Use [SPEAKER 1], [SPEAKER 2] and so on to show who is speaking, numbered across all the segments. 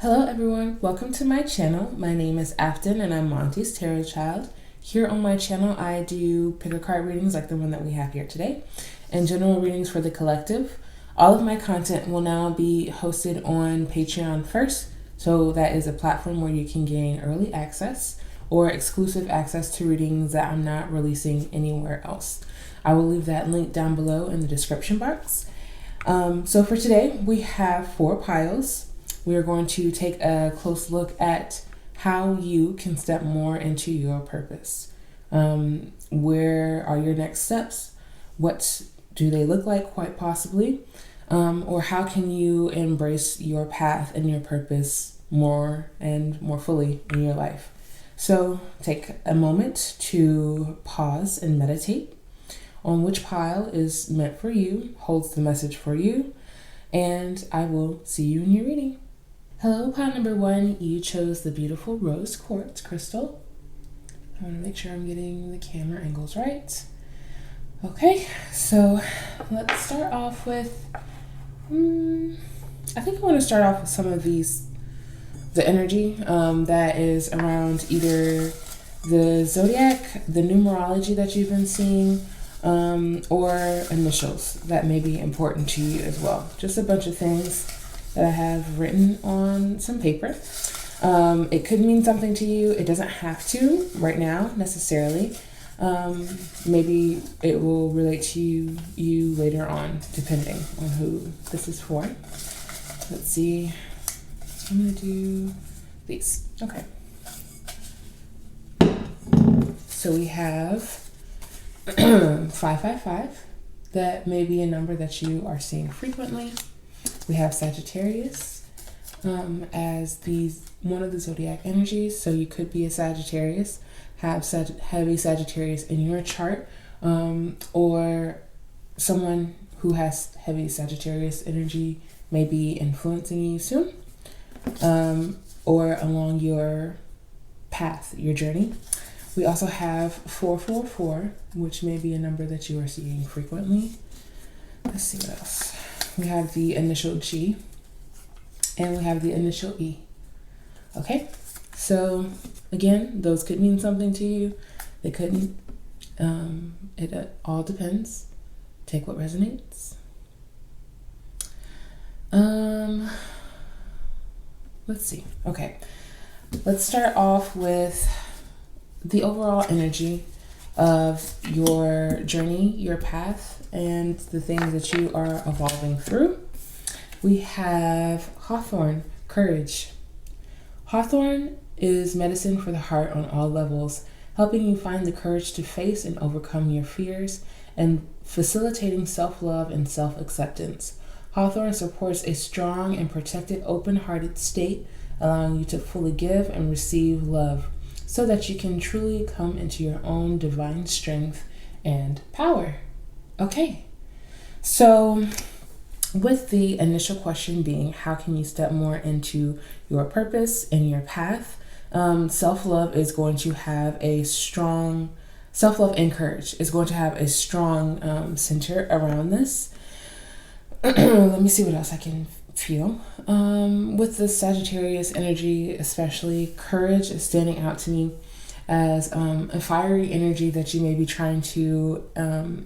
[SPEAKER 1] Hello everyone, welcome to my channel. My name is Afton and I'm Monty's Tarot Child. Here on my channel I do pick a card readings like the one that we have here today and general readings for the collective. All of my content will now be hosted on Patreon first, so that is a platform where you can gain early access or exclusive access to readings that I'm not releasing anywhere else. I will leave that link down below in the description box. So for today we have 4 piles. We are going to take a close look at how you can step more into your purpose. Where are your next steps? What do they look like, quite possibly? Or how can you embrace your path and your purpose more and more fully in your life? So take a moment to pause and meditate on which pile is meant for you, holds the message for you, and I will see you in your reading. Hello, pile number 1. You chose the beautiful rose quartz crystal. I want to make sure I'm getting the camera angles right. Okay, so let's start off with, I think I want to start off with some of the energy that is around either the zodiac, the numerology that you've been seeing, or initials that may be important to you as well. Just a bunch of things that I have written on some paper. It could mean something to you. It doesn't have to right now necessarily. Maybe it will relate to you later on, depending on who this is for. Let's see. I'm gonna do these. Okay. So we have 555. That may be a number that you are seeing frequently. We have Sagittarius as one of the zodiac energies, so you could be a Sagittarius, have heavy Sagittarius in your chart, or someone who has heavy Sagittarius energy may be influencing you soon, or along your path, your journey. We also have 444, which may be a number that you are seeing frequently. Let's see what else. We have the initial G and we have the initial E. Okay, so again, those could mean something to you. They couldn't. It all depends. Take what resonates. Let's see. Okay, let's start off with the overall energy of your journey, your path, and the things that you are evolving through. We have Hawthorn, courage. Hawthorn is medicine for the heart on all levels, helping you find the courage to face and overcome your fears and facilitating self-love and self-acceptance. Hawthorn supports a strong and protected, open-hearted state, allowing you to fully give and receive love, so that you can truly come into your own divine strength and power. Okay, so with the initial question being, how can you step more into your purpose and your path? Self-love is going to have a strong, self-love and courage is going to have a strong center around this. Let me see what else I can feel. With the Sagittarius energy, especially, courage is standing out to me as a fiery energy that you may be trying to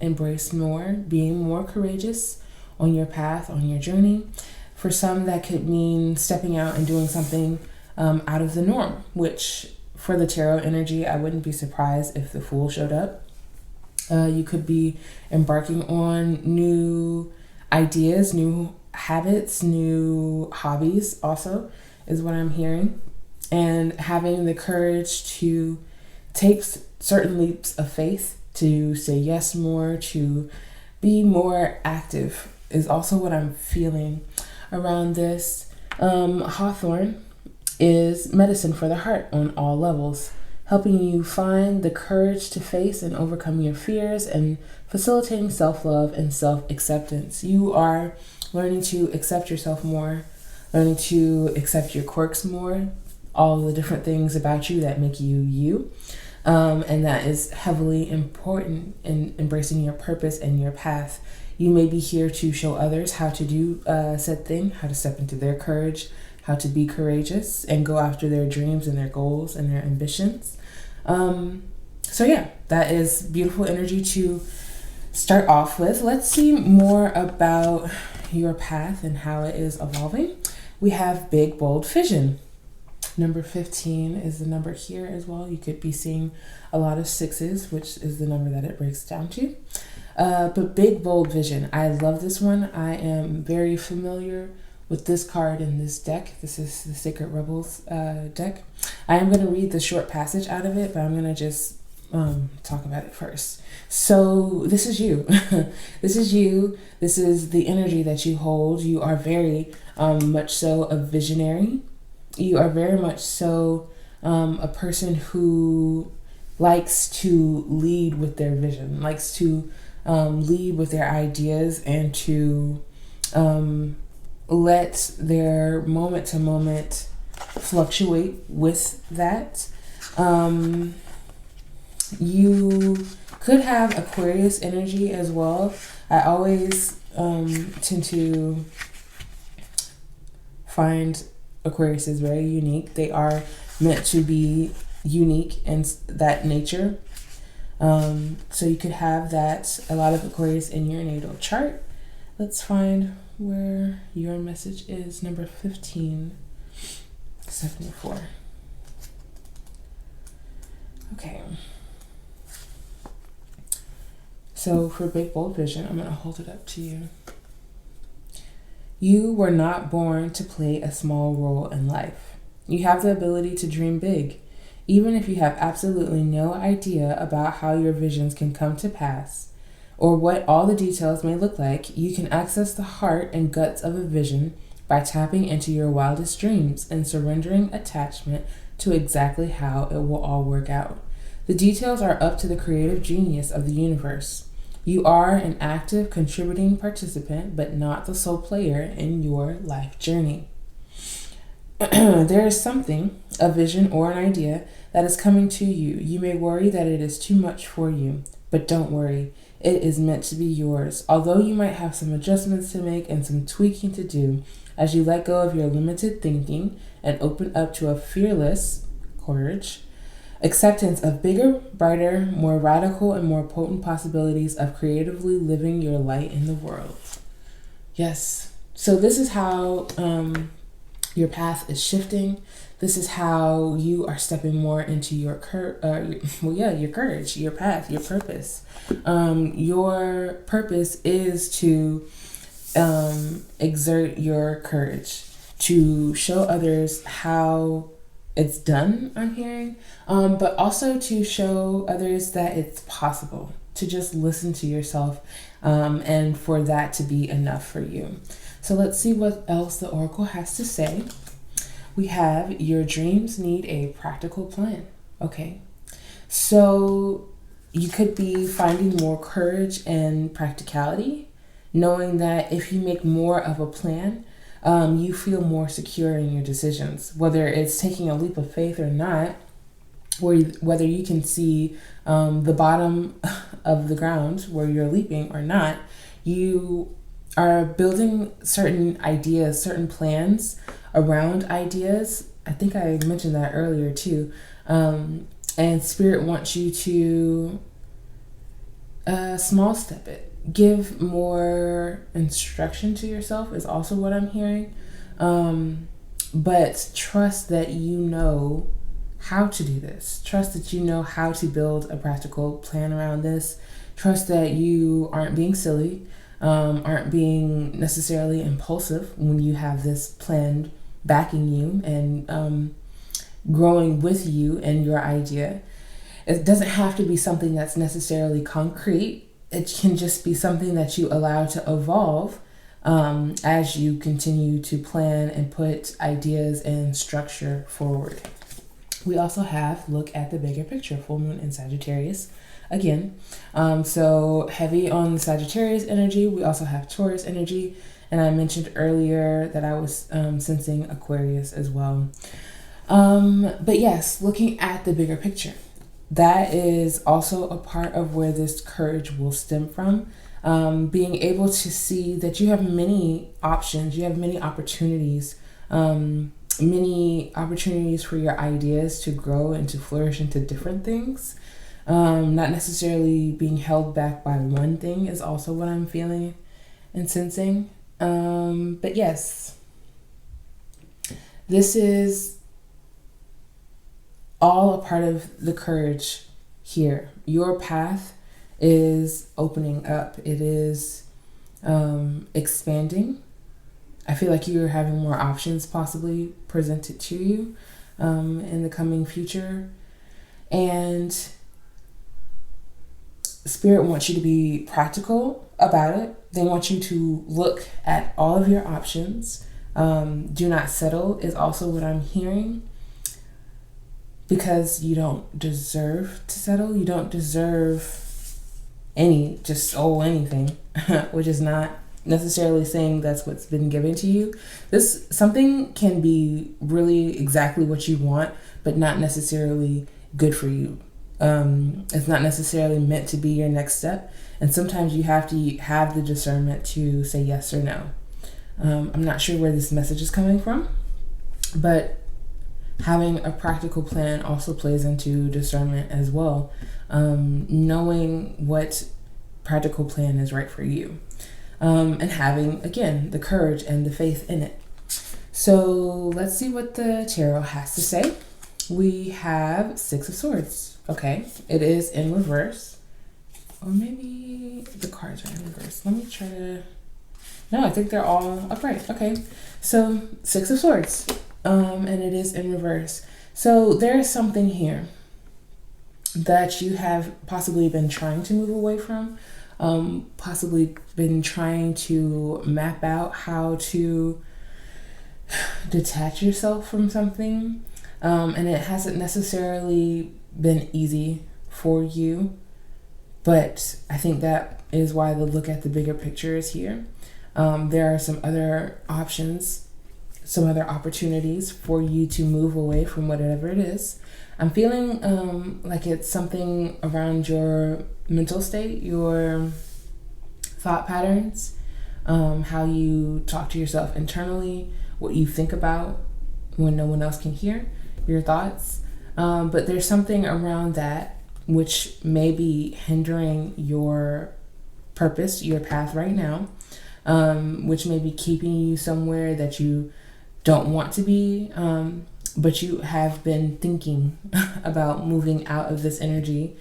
[SPEAKER 1] embrace more, being more courageous on your path, on your journey. For some, that could mean stepping out and doing something out of the norm, which for the tarot energy, I wouldn't be surprised if the Fool showed up. You could be embarking on new ideas, new habits, new hobbies also is what I'm hearing, and having the courage to take certain leaps of faith, to say yes more, to be more active is also what I'm feeling around this. Hawthorn is medicine for the heart on all levels, helping you find the courage to face and overcome your fears and facilitating self-love and self-acceptance. You are learning to accept yourself more, learning to accept your quirks more, all the different things about you that make you you. And that is heavily important in embracing your purpose and your path. You may be here to show others how to do said thing, how to step into their courage, how how to be courageous and go after their dreams and their goals and their ambitions. So yeah, that is beautiful energy to start off with. Let's see more about your path and how it is evolving. We have big, bold vision. Number 15 is the number here as well. You could be seeing a lot of sixes, which is the number that it breaks down to. But big, bold vision. I love this one. I am very familiar with this card in this deck. This is the Sacred Rebels deck. I am going to read the short passage out of it, but I'm going to just talk about it first. So this is you. This is you. This is the energy that you hold. You are very much so a visionary. You are very much so a person who likes to lead with their vision, likes to lead with their ideas, and to let their moment to moment fluctuate with that. You could have Aquarius energy as well. I always tend to find Aquarius is very unique. They are meant to be unique in that nature. So you could have that, a lot of Aquarius in your natal chart. Let's find where your message is. Number 1574. Okay. So for big, bold vision, I'm going to hold it up to you. You were not born to play a small role in life. You have the ability to dream big. Even if you have absolutely no idea about how your visions can come to pass, or what all the details may look like, you can access the heart and guts of a vision by tapping into your wildest dreams and surrendering attachment to exactly how it will all work out. The details are up to the creative genius of the universe. You are an active, contributing participant, but not the sole player in your life journey. There is something, a vision or an idea, that is coming to you. You may worry that it is too much for you, but don't worry. It is meant to be yours. Although you might have some adjustments to make and some tweaking to do as you let go of your limited thinking and open up to a fearless courage, acceptance of bigger, brighter, more radical, and more potent possibilities of creatively living your light in the world. Yes. So this is how your path is shifting. This is how you are stepping more into your your courage, your path, your purpose. Your purpose is to exert your courage, to show others how it's done, I'm hearing, but also to show others that it's possible, to just listen to yourself, and for that to be enough for you. So let's see what else the Oracle has to say. We have, your dreams need a practical plan. Okay, so you could be finding more courage and practicality, knowing that if you make more of a plan, you feel more secure in your decisions, whether it's taking a leap of faith or not, or whether you can see the bottom of the ground where you're leaping or not. You are building certain ideas, certain plans around ideas. I think I mentioned that earlier too. And Spirit wants you to small step it. Give more instruction to yourself is also what I'm hearing. But trust that you know how to do this. Trust that you know how to build a practical plan around this. Trust that you aren't being silly, aren't being necessarily impulsive when you have this plan backing you and growing with you and your idea. It doesn't have to be something that's necessarily concrete. It can just be something that you allow to evolve as you continue to plan and put ideas and structure forward. We also have, look at the bigger picture, full moon in Sagittarius again. So heavy on the Sagittarius energy. We also have Taurus energy. And I mentioned earlier that I was sensing Aquarius as well. But yes, looking at the bigger picture. That is also a part of where this courage will stem from. Being able to see that you have many options, you have many opportunities many opportunities for your ideas to grow and to flourish into different things. Not necessarily being held back by one thing is also what I'm feeling and sensing. But yes, this is all a part of the courage here. Your path is opening up. It is expanding. I feel like you're having more options possibly presented to you in the coming future. And Spirit wants you to be practical about it. They want you to look at all of your options. Do not settle is also what I'm hearing, because you don't deserve to settle. You don't deserve anything, which is not necessarily saying that's what's been given to you. Something can be really exactly what you want, but not necessarily good for you. It's not necessarily meant to be your next step. And sometimes you have to have the discernment to say yes or no. I'm not sure where this message is coming from, but having a practical plan also plays into discernment as well. Knowing what practical plan is right for you. And having, again, the courage and the faith in it. So let's see what the tarot has to say. We have Six of Swords. Okay, it is in reverse. Or maybe the cards are in reverse. Let me try to... No, I think they're all upright. Okay, so Six of Swords. And it is in reverse. So there's something here that you have possibly been trying to move away from. Possibly been trying to map out how to detach yourself from something. And it hasn't necessarily been easy for you, but I think that is why the look at the bigger picture is here. There are some other options, some other opportunities for you to move away from whatever it is. I'm feeling like it's something around your mental state, your thought patterns, how you talk to yourself internally, what you think about when no one else can hear your thoughts. But there's something around that which may be hindering your purpose, your path right now, which may be keeping you somewhere that you don't want to be, but you have been thinking about moving out of this energy,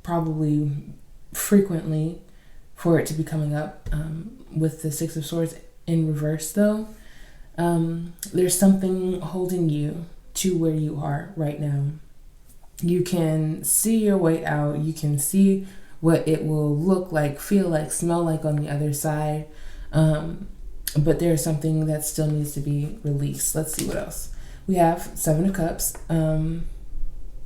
[SPEAKER 1] probably frequently, for it to be coming up. With the Six of Swords in reverse though, there's something holding you to where you are right now. You can see your way out. You can see what it will look like, feel like, smell like on the other side. But there's something that still needs to be released. Let's see what else. We have Seven of Cups in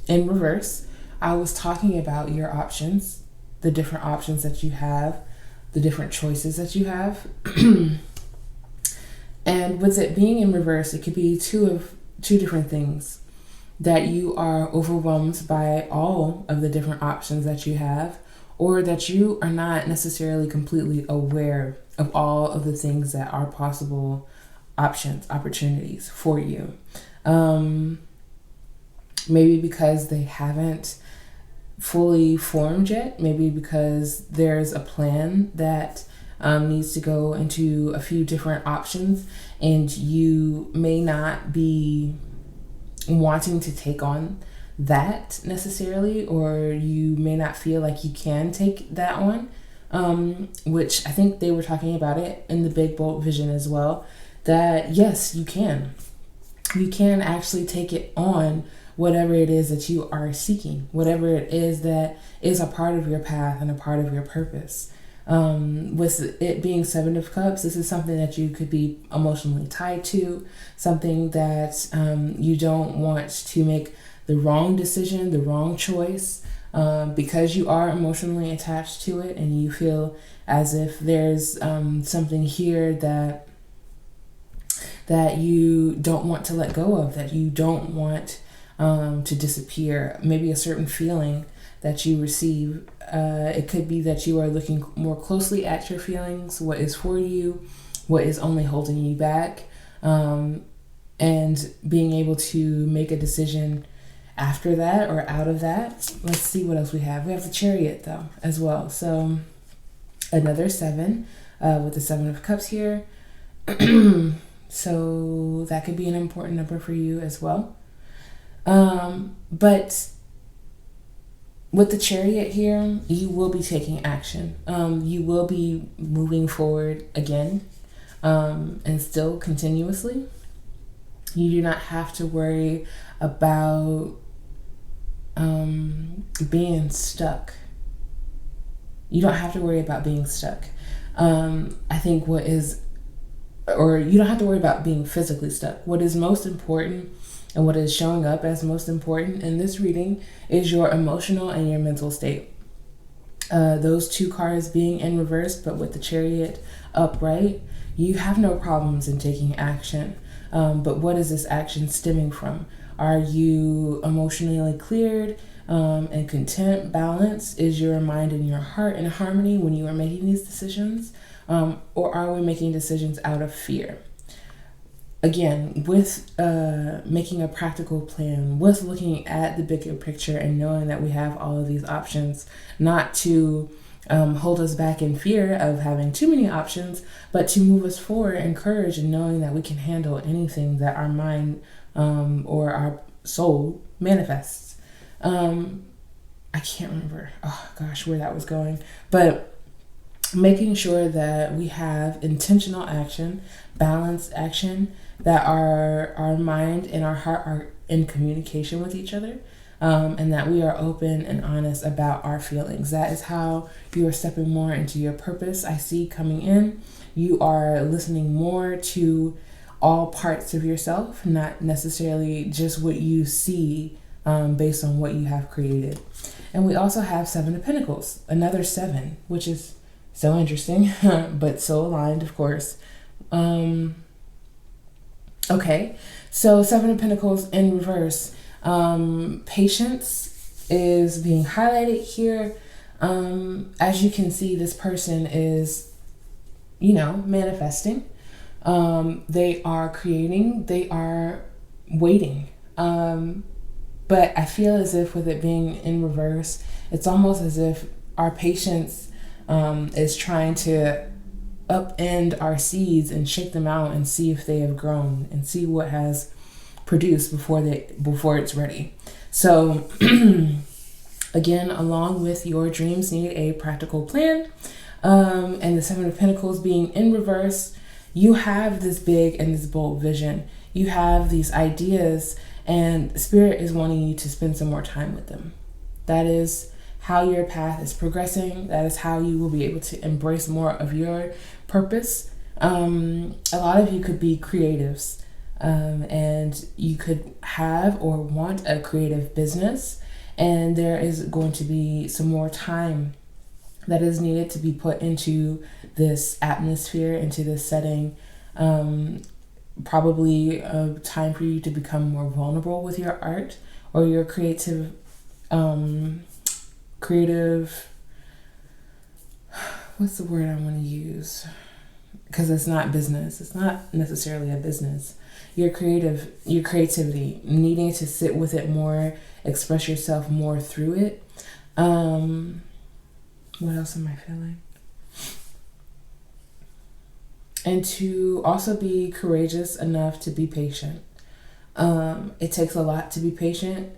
[SPEAKER 1] reverse. I was talking about your options, the different options that you have, the different choices that you have. And with it being in reverse, it could be two different things. That you are overwhelmed by all of the different options that you have, or that you are not necessarily completely aware of all of the things that are possible options, opportunities for you. Maybe because they haven't fully formed yet, maybe because there's a plan that needs to go into a few different options, and you may not be wanting to take on that necessarily, or you may not feel like you can take that on, which I think they were talking about it in the Big Bold Vision as well, that yes, you can actually take it on, whatever it is that you are seeking, whatever it is that is a part of your path and a part of your purpose. With it being Seven of Cups, this is something that you could be emotionally tied to, something that you don't want to make the wrong decision, the wrong choice, because you are emotionally attached to it, and you feel as if there's something here that you don't want to let go of, that you don't want to disappear. Maybe a certain feeling that you receive. It could be that you are looking more closely at your feelings, what is for you, what is only holding you back. and being able to make a decision after that or out of that. Let's see what else we have. We have the Chariot though as well. So another 7 with the 7 of Cups here. So that could be an important number for you as well. But with the Chariot here, you will be taking action. You will be moving forward again, and still continuously. You do not have to worry about being stuck. You don't have to worry about being stuck. I think you don't have to worry about being physically stuck. What is most important and what is showing up as most important in this reading is your emotional and your mental state. Those 2 cards being in reverse, but with the Chariot upright, you have no problems in taking action. But what is this action stemming from? Are you emotionally cleared and content, balanced? Is your mind and your heart in harmony when you are making these decisions? Or are we making decisions out of fear? Again, with making a practical plan, with looking at the bigger picture and knowing that we have all of these options, not to hold us back in fear of having too many options, but to move us forward in courage and knowing that we can handle anything that our mind or our soul manifests. I can't remember, where that was going, but making sure that we have intentional action, balanced action, that our mind and our heart are in communication with each other, and that we are open and honest about our feelings. That is how you are stepping more into your purpose. I see coming in, you are listening more to all parts of yourself, not necessarily just what you see based on what you have created. And we also have 7 of Pentacles, another 7, which is so interesting, but so aligned, of course. Okay, so 7 of Pentacles in reverse. Patience is being highlighted here. As you can see, this person is, manifesting. They are creating, they are waiting. But I feel as if with it being in reverse, it's almost as if our patience is trying to upend our seeds and shake them out and see if they have grown and see what has produced before it's ready. So again, along with your dreams need a practical plan, and the 7 of Pentacles being in reverse, you have this big and this bold vision. You have these ideas, and Spirit is wanting you to spend some more time with them. That is how your path is progressing. That is how you will be able to embrace more of your purpose. A lot of you could be creatives, and you could have or want a creative business, and there is going to be some more time that is needed to be put into this atmosphere, into this setting. Probably a time for you to become more vulnerable with your art or your creative, what's the word I want to use? Because it's not business. It's not necessarily a business. Your creativity, needing to sit with it more, express yourself more through it. What else am I feeling? And to also be courageous enough to be patient. It takes a lot to be patient.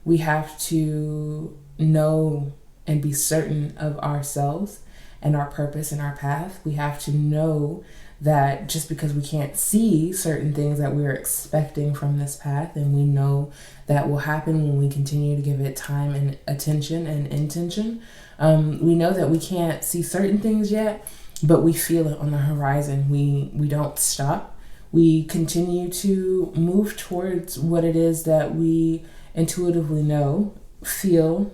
[SPEAKER 1] We have to know and be certain of ourselves and our purpose and our path. We have to know that just because we can't see certain things that we're expecting from this path, and we know that will happen when we continue to give it time and attention and intention. We know that we can't see certain things yet, but we feel it on the horizon. We don't stop. We continue to move towards what it is that we intuitively know, feel,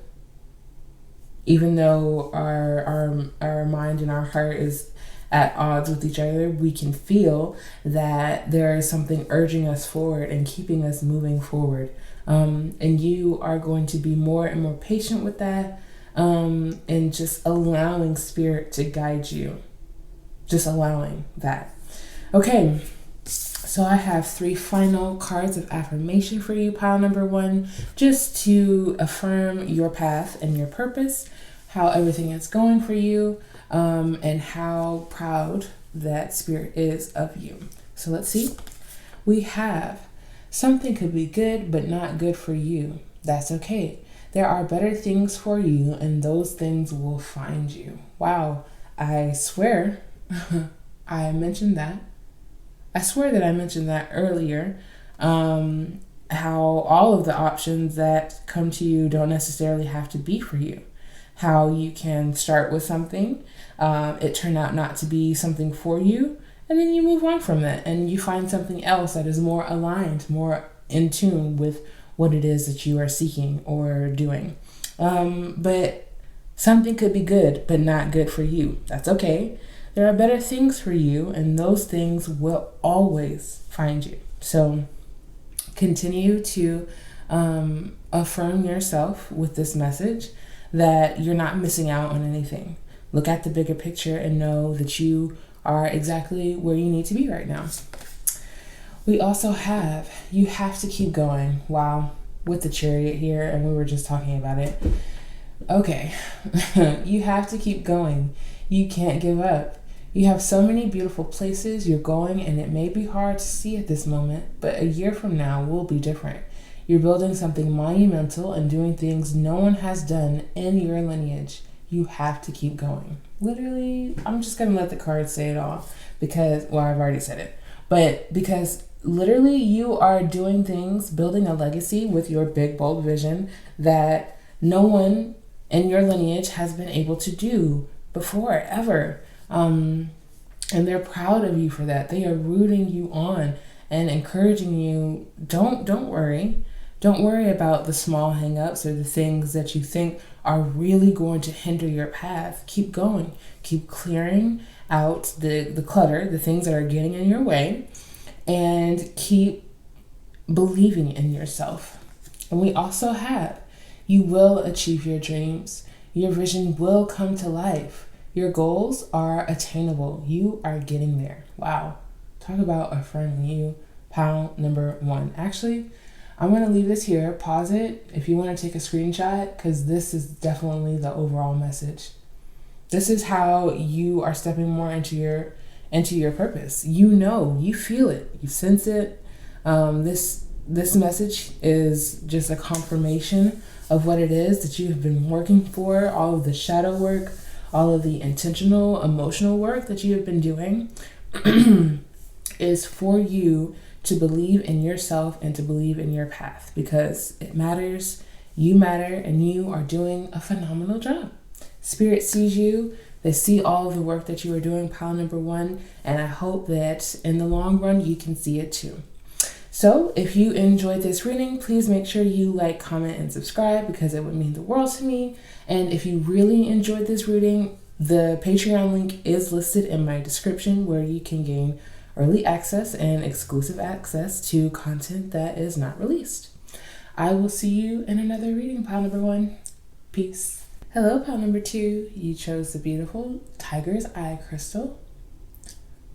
[SPEAKER 1] even though our mind and our heart is at odds with each other. We can feel that there is something urging us forward and keeping us moving forward. And you are going to be more and more patient with that, and just allowing Spirit to guide you. Just allowing that. Okay, So I have 3 final cards of affirmation for you, pile number 1, just to affirm your path and your purpose, how everything is going for you, and how proud that spirit is of you. So let's see. We have something could be good, but not good for you. That's okay. There are better things for you, and those things will find you. Wow, I swear I mentioned that. I swear that I mentioned that earlier. How all of the options that come to you don't necessarily have to be for you. How you can start with something, it turned out not to be something for you, and then you move on from that and you find something else that is more aligned, more in tune with what it is that you are seeking or doing. But something could be good, but not good for you. That's okay. There are better things for you, and those things will always find you. So continue to affirm yourself with this message that you're not missing out on anything. Look at the bigger picture and know that you are exactly where you need to be right now. We also have, you have to keep going. Wow, with the Chariot here, and we were just talking about it. Okay, you have to keep going. You can't give up. You have so many beautiful places you're going, and it may be hard to see at this moment, but a year from now will be different. You're building something monumental and doing things no one has done in your lineage. You have to keep going. Literally, I'm just going to let the cards say it all because, well, I've already said it, but because literally you are doing things, building a legacy with your big, bold vision that no one in your lineage has been able to do before, ever. And they're proud of you for that. They are rooting you on and encouraging you. Don't worry. Don't worry about the small hangups or the things that you think are really going to hinder your path. Keep going. Keep clearing out the clutter, the things that are getting in your way, and keep believing in yourself. And we also have, you will achieve your dreams. Your vision will come to life. Your goals are attainable. You are getting there. Wow. Talk about affirming you. Pile number 1. Actually, I'm going to leave this here. Pause it if you want to take a screenshot, because this is definitely the overall message. This is how you are stepping more into your purpose. You know, you feel it, you sense it. This message is just a confirmation of what it is that you have been working for, all of the shadow work, all of the intentional, emotional work that you have been doing is for you to believe in yourself and to believe in your path, because it matters, you matter, and you are doing a phenomenal job. Spirit sees you, they see all of the work that you are doing, pile number 1, and I hope that in the long run you can see it too. So if you enjoyed this reading, please make sure you like, comment, and subscribe, because it would mean the world to me. And if you really enjoyed this reading, the Patreon link is listed in my description, where you can gain early access and exclusive access to content that is not released. I will see you in another reading, pile number 1. Peace. Hello, pile number 2. You chose the beautiful Tiger's Eye crystal.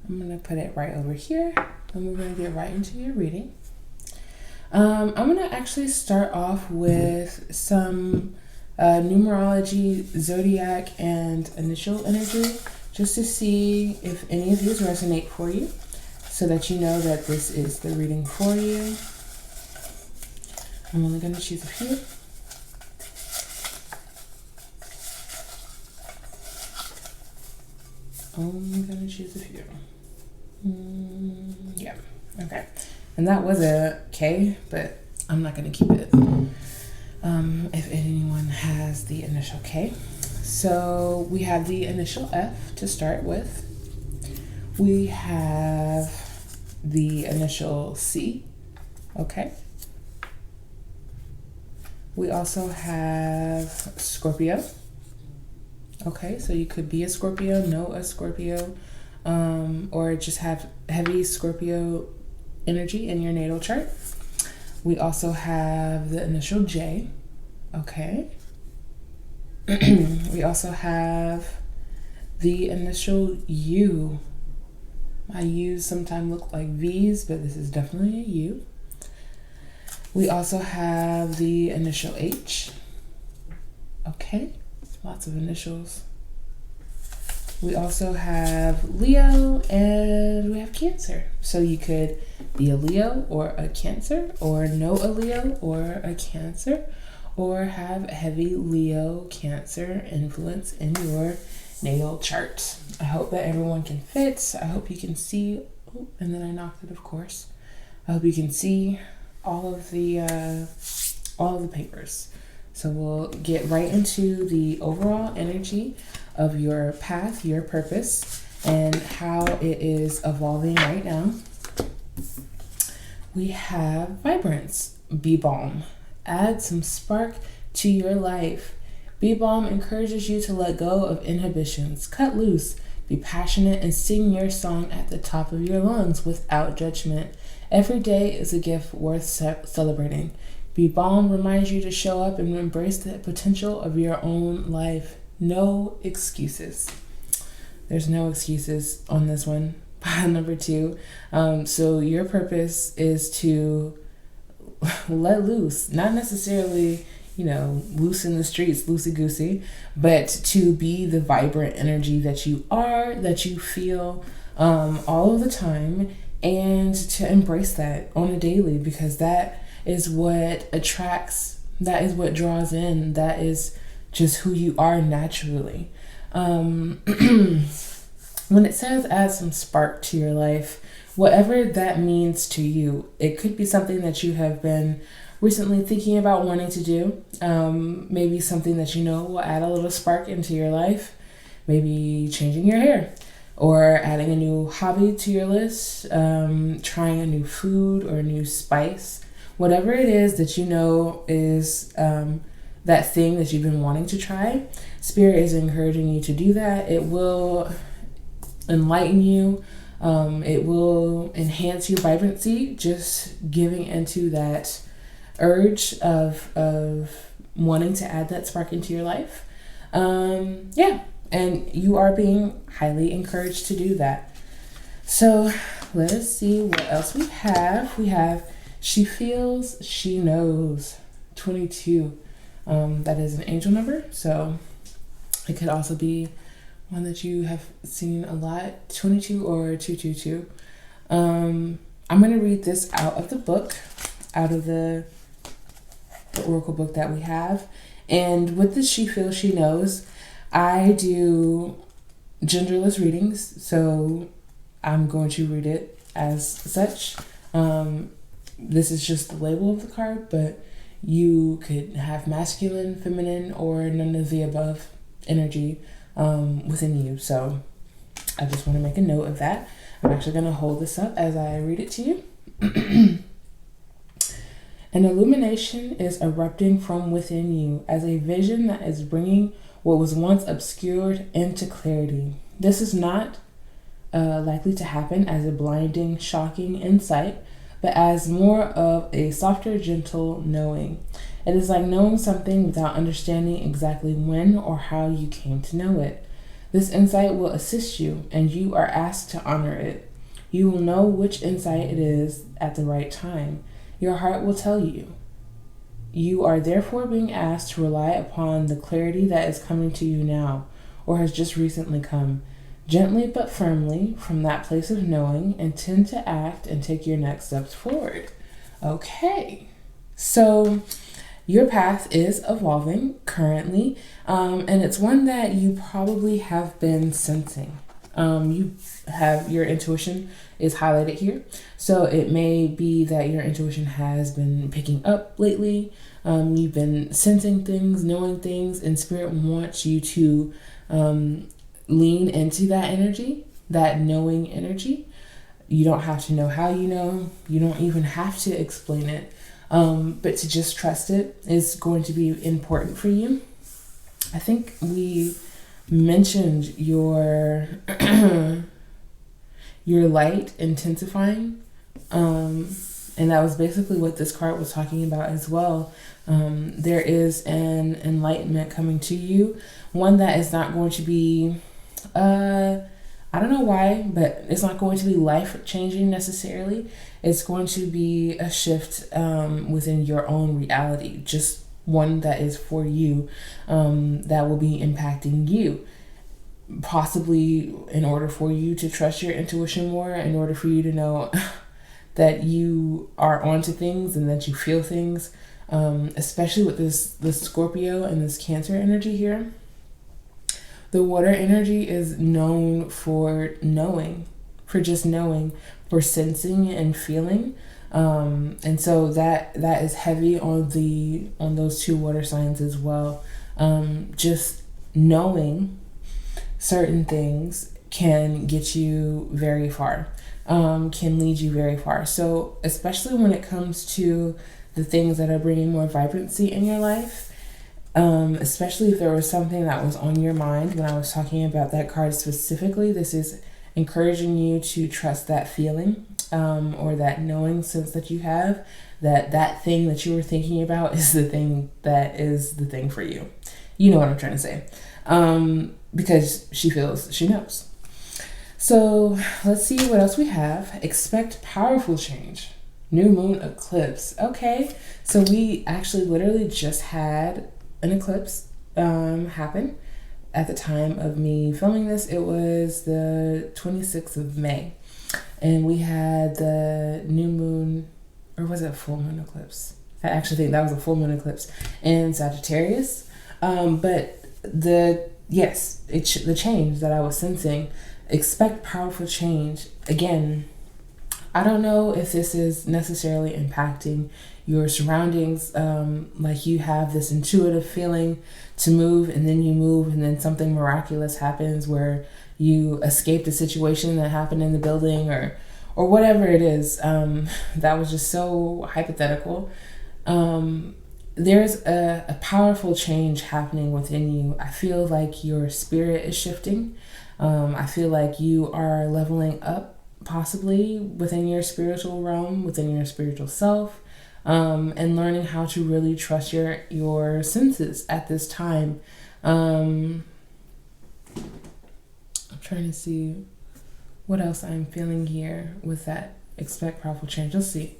[SPEAKER 1] I'm going to put it right over here, and we're going to get right into your reading. I'm going to actually start off with some numerology, zodiac, and initial energy, just to see if any of these resonate for you, so that you know that this is the reading for you. I'm only going to choose a few. Only going to choose a few. Yeah, okay. And that was a K, but I'm not going to keep it if anyone has the initial K. So we have the initial F to start with. We have the initial C. Okay. We also have Scorpio. Okay, so you could be a Scorpio, know a Scorpio, or just have heavy Scorpio energy in your natal chart. We also have the initial J. Okay. We also have the initial U. My U's sometimes look like V's, but this is definitely a U. We also have the initial H. Okay, lots of initials. We also have Leo and we have Cancer. So you could be a Leo or a Cancer, or know a Leo or a Cancer, or have heavy Leo Cancer influence in your natal chart. I hope that everyone can fit. I hope you can see, oh, and then I knocked it, of course. I hope you can see all of the papers. So we'll get right into the overall energy of your path, your purpose, and how it is evolving right now. We have Vibrance, Be Balm. Add some spark to your life. Be Balm encourages you to let go of inhibitions, cut loose, be passionate, and sing your song at the top of your lungs without judgment. Every day is a gift worth celebrating. Be Balm reminds you to show up and embrace the potential of your own life. No excuses. There's no excuses on this one. Number 2. So your purpose is to let loose, not necessarily, loose in the streets, loosey-goosey, but to be the vibrant energy that you are, that you feel all of the time, and to embrace that on a daily, because that is what attracts, that is what draws in, that is just who you are naturally. When it says add some spark to your life, whatever that means to you, it could be something that you have been recently thinking about wanting to do. Maybe something that will add a little spark into your life. Maybe changing your hair, or adding a new hobby to your list, trying a new food or a new spice. Whatever it is that is that thing that you've been wanting to try, Spirit is encouraging you to do that. It will enlighten you. It will enhance your vibrancy, just giving into that urge of wanting to add that spark into your life. And you are being highly encouraged to do that. So let us see what else we have. We have She Feels, She Knows, 22. That is an angel number, so it could also be one that you have seen a lot, 22 or 222. I'm going to read this out of the book, out of the oracle book that we have. And with this She Feels, She Knows, I do genderless readings, so I'm going to read it as such. This is just the label of the card, but you could have masculine, feminine, or none of the above energy within you. So I just want to make a note of that. I'm actually going to hold this up as I read it to you. An illumination is erupting from within you as a vision that is bringing what was once obscured into clarity. This is not likely to happen as a blinding, shocking insight, but as more of a softer, gentle knowing. It is like knowing something without understanding exactly when or how you came to know it. This insight will assist you, and you are asked to honor it. You will know which insight it is at the right time. Your heart will tell you. You are therefore being asked to rely upon the clarity that is coming to you now, or has just recently come. Gently but firmly, from that place of knowing, intend to act and take your next steps forward. Okay, so your path is evolving currently, and it's one that you probably have been sensing. You have your intuition is highlighted here, so it may be that your intuition has been picking up lately. You've been sensing things, knowing things, and Spirit wants you to lean into that energy, that knowing energy. You don't have to know how you know. You don't even have to explain it. But to just trust it is going to be important for you. I think we mentioned your your light intensifying, and that was basically what this card was talking about as well. There is an enlightenment coming to you, one that is not going to be I don't know why, but it's not going to be life changing necessarily. It's going to be a shift within your own reality, just one that is for you, that will be impacting you. Possibly in order for you to trust your intuition more, in order for you to know that you are onto things and that you feel things, especially with this Scorpio and this Cancer energy here. The water energy is known for knowing, for just knowing, for sensing and feeling. And so that is heavy on those two water signs as well. Just knowing certain things can get you very far, can lead you very far. So especially when it comes to the things that are bringing more vibrancy in your life, especially if there was something that was on your mind when I was talking about that card specifically, this is encouraging you to trust that feeling, or that knowing sense that you have, that thing that you were thinking about is the thing for you. You know what I'm trying to say. Because she knows. So let's see what else we have. Expect powerful change. New moon eclipse. Okay, so we actually literally just had an eclipse happen. At the time of me filming this, it was the 26th of May. And we had the new moon, or was it a full moon eclipse? I actually think that was a full moon eclipse in Sagittarius. But the change that I was sensing, expect powerful change. Again, I don't know if this is necessarily impacting your surroundings, like you have this intuitive feeling to move, and then you move, and then something miraculous happens where you escaped a situation that happened in the building, or whatever it is. That was just so hypothetical. There's a powerful change happening within you. I feel like your spirit is shifting. I feel like you are leveling up, possibly within your spiritual realm, within your spiritual self, and learning how to really trust your senses at this time. I'm trying to see what else I'm feeling here with that expect powerful change. Let's see.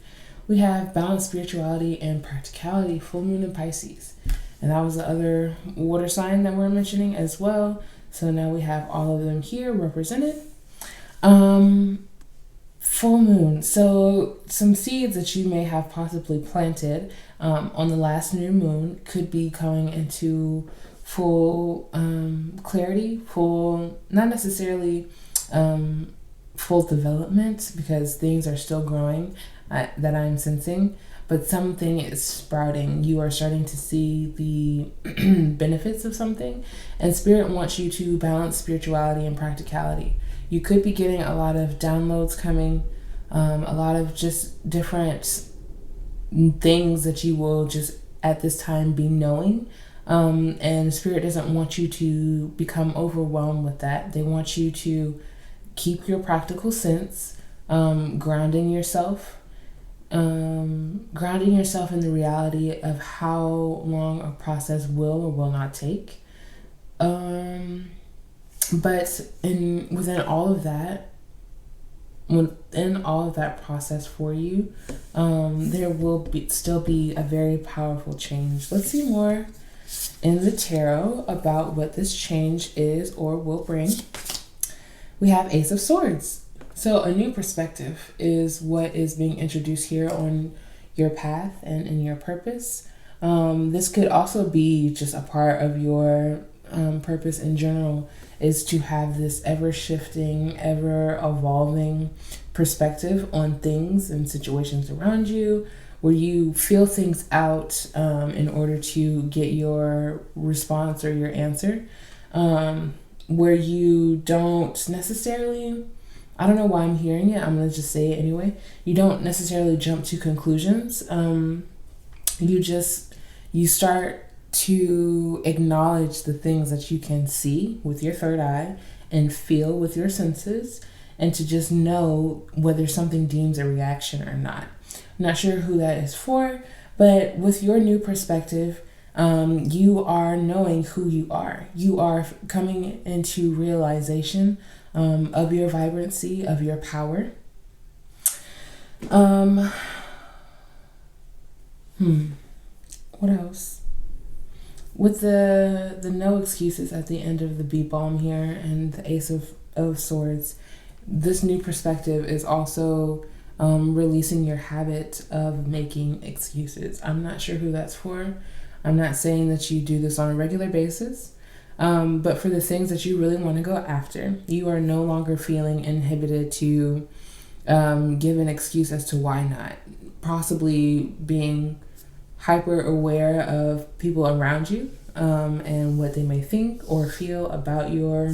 [SPEAKER 1] We have balanced spirituality and practicality, full moon in Pisces. And that was the other water sign that we're mentioning as well. So now we have all of them here represented. Full moon. So some seeds that you may have possibly planted on the last new moon could be coming into full clarity, full, not necessarily full development, because things are still growing that I'm sensing, but something is sprouting. You are starting to see the benefits of something, and Spirit wants you to balance spirituality and practicality. You could be getting a lot of downloads coming, a lot of just different things that you will just at this time be knowing. And Spirit doesn't want you to become overwhelmed with that. They want you to keep your practical sense, grounding yourself in the reality of how long a process will or will not take. But within all of that process for you, there will still be a very powerful change. Let's see more in the tarot about what this change is or will bring. We have Ace of Swords. So a new perspective is what is being introduced here on your path and in your purpose. This could also be just a part of your purpose in general, is to have this ever-shifting, ever-evolving perspective on things and situations around you, where you feel things out in order to get your response or your answer, where you don't necessarily, I don't know why I'm hearing it, I'm going to just say it anyway. You don't necessarily jump to conclusions. You start to acknowledge the things that you can see with your third eye and feel with your senses, and to just know whether something deems a reaction or not. I'm not sure who that is for, but with your new perspective, you are knowing who you are. You are coming into realization of your vibrancy, of your power. What else? With the no excuses at the end of the bee balm here and the Ace of Swords, this new perspective is also releasing your habit of making excuses. I'm not sure who that's for. I'm not saying that you do this on a regular basis, but for the things that you really want to go after, you are no longer feeling inhibited to give an excuse as to why not. Possibly being hyper aware of people around you and what they may think or feel about your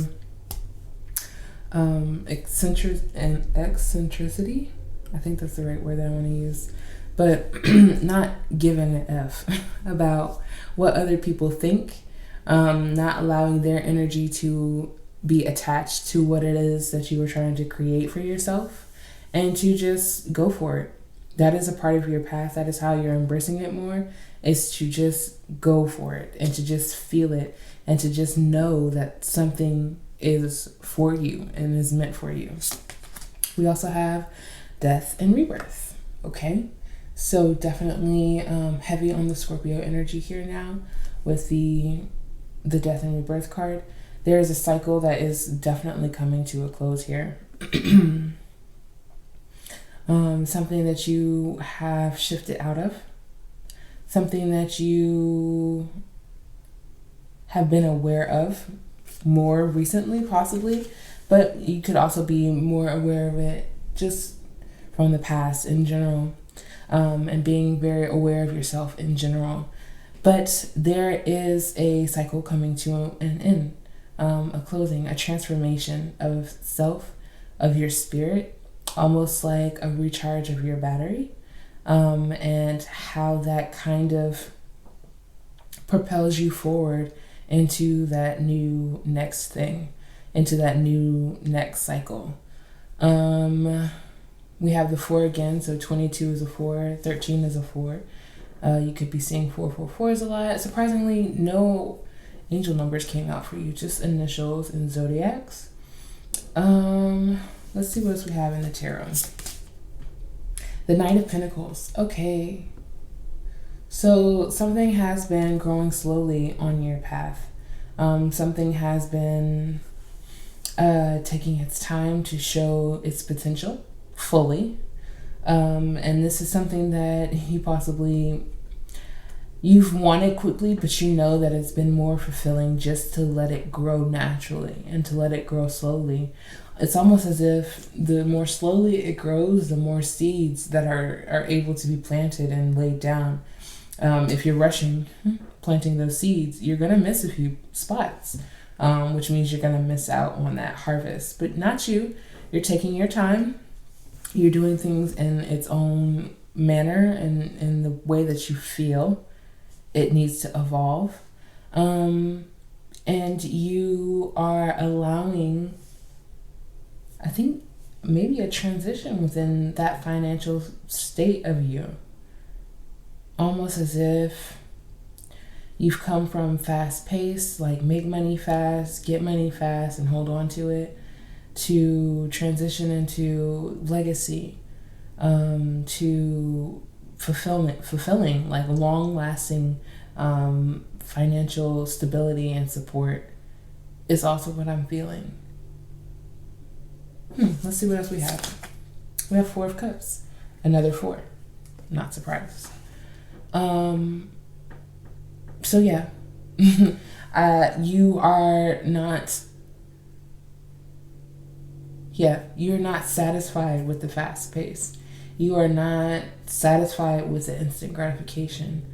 [SPEAKER 1] eccentricity. I think that's the right word that I want to use. But not giving an F about what other people think, not allowing their energy to be attached to what it is that you were trying to create for yourself, and to just go for it. That is a part of your path. That is how you're embracing it more, is to just go for it and to just feel it and to just know that something is for you and is meant for you. We also have death and rebirth. Okay, so definitely heavy on the Scorpio energy here now with the death and rebirth card. There is a cycle that is definitely coming to a close here. Something that you have shifted out of, something that you have been aware of more recently, possibly, but you could also be more aware of it just from the past in general, and being very aware of yourself in general. But there is a cycle coming to an end, a closing, a transformation of self, of your spirit, almost like a recharge of your battery, and how that kind of propels you forward into that new next thing, into that new next cycle. We have the 4 again, so 22 is a 4, 13 is a 4. You could be seeing 444s a lot. Surprisingly, no angel numbers came out for you, just initials and zodiacs. Let's see what else we have in the tarot. The Knight of Pentacles. Okay. So something has been growing slowly on your path. Something has been taking its time to show its potential fully. And this is something that you've wanted quickly, but you know that it's been more fulfilling just to let it grow naturally and to let it grow slowly. It's almost as if the more slowly it grows, the more seeds that are able to be planted and laid down. If you're rushing planting those seeds, you're going to miss a few spots, which means you're going to miss out on that harvest. But not you. You're taking your time. You're doing things in its own manner and in the way that you feel it needs to evolve. And you are allowing, I think, maybe a transition within that financial state of you. Almost as if you've come from fast pace, like make money fast, get money fast, and hold on to it, to transition into legacy, to fulfilling, like long-lasting financial stability and support is also what I'm feeling. Let's see what else we have. We have 4 of Cups, another 4. Not surprised. So yeah, you are not. Yeah, you're not satisfied with the fast pace. You are not satisfied with the instant gratification.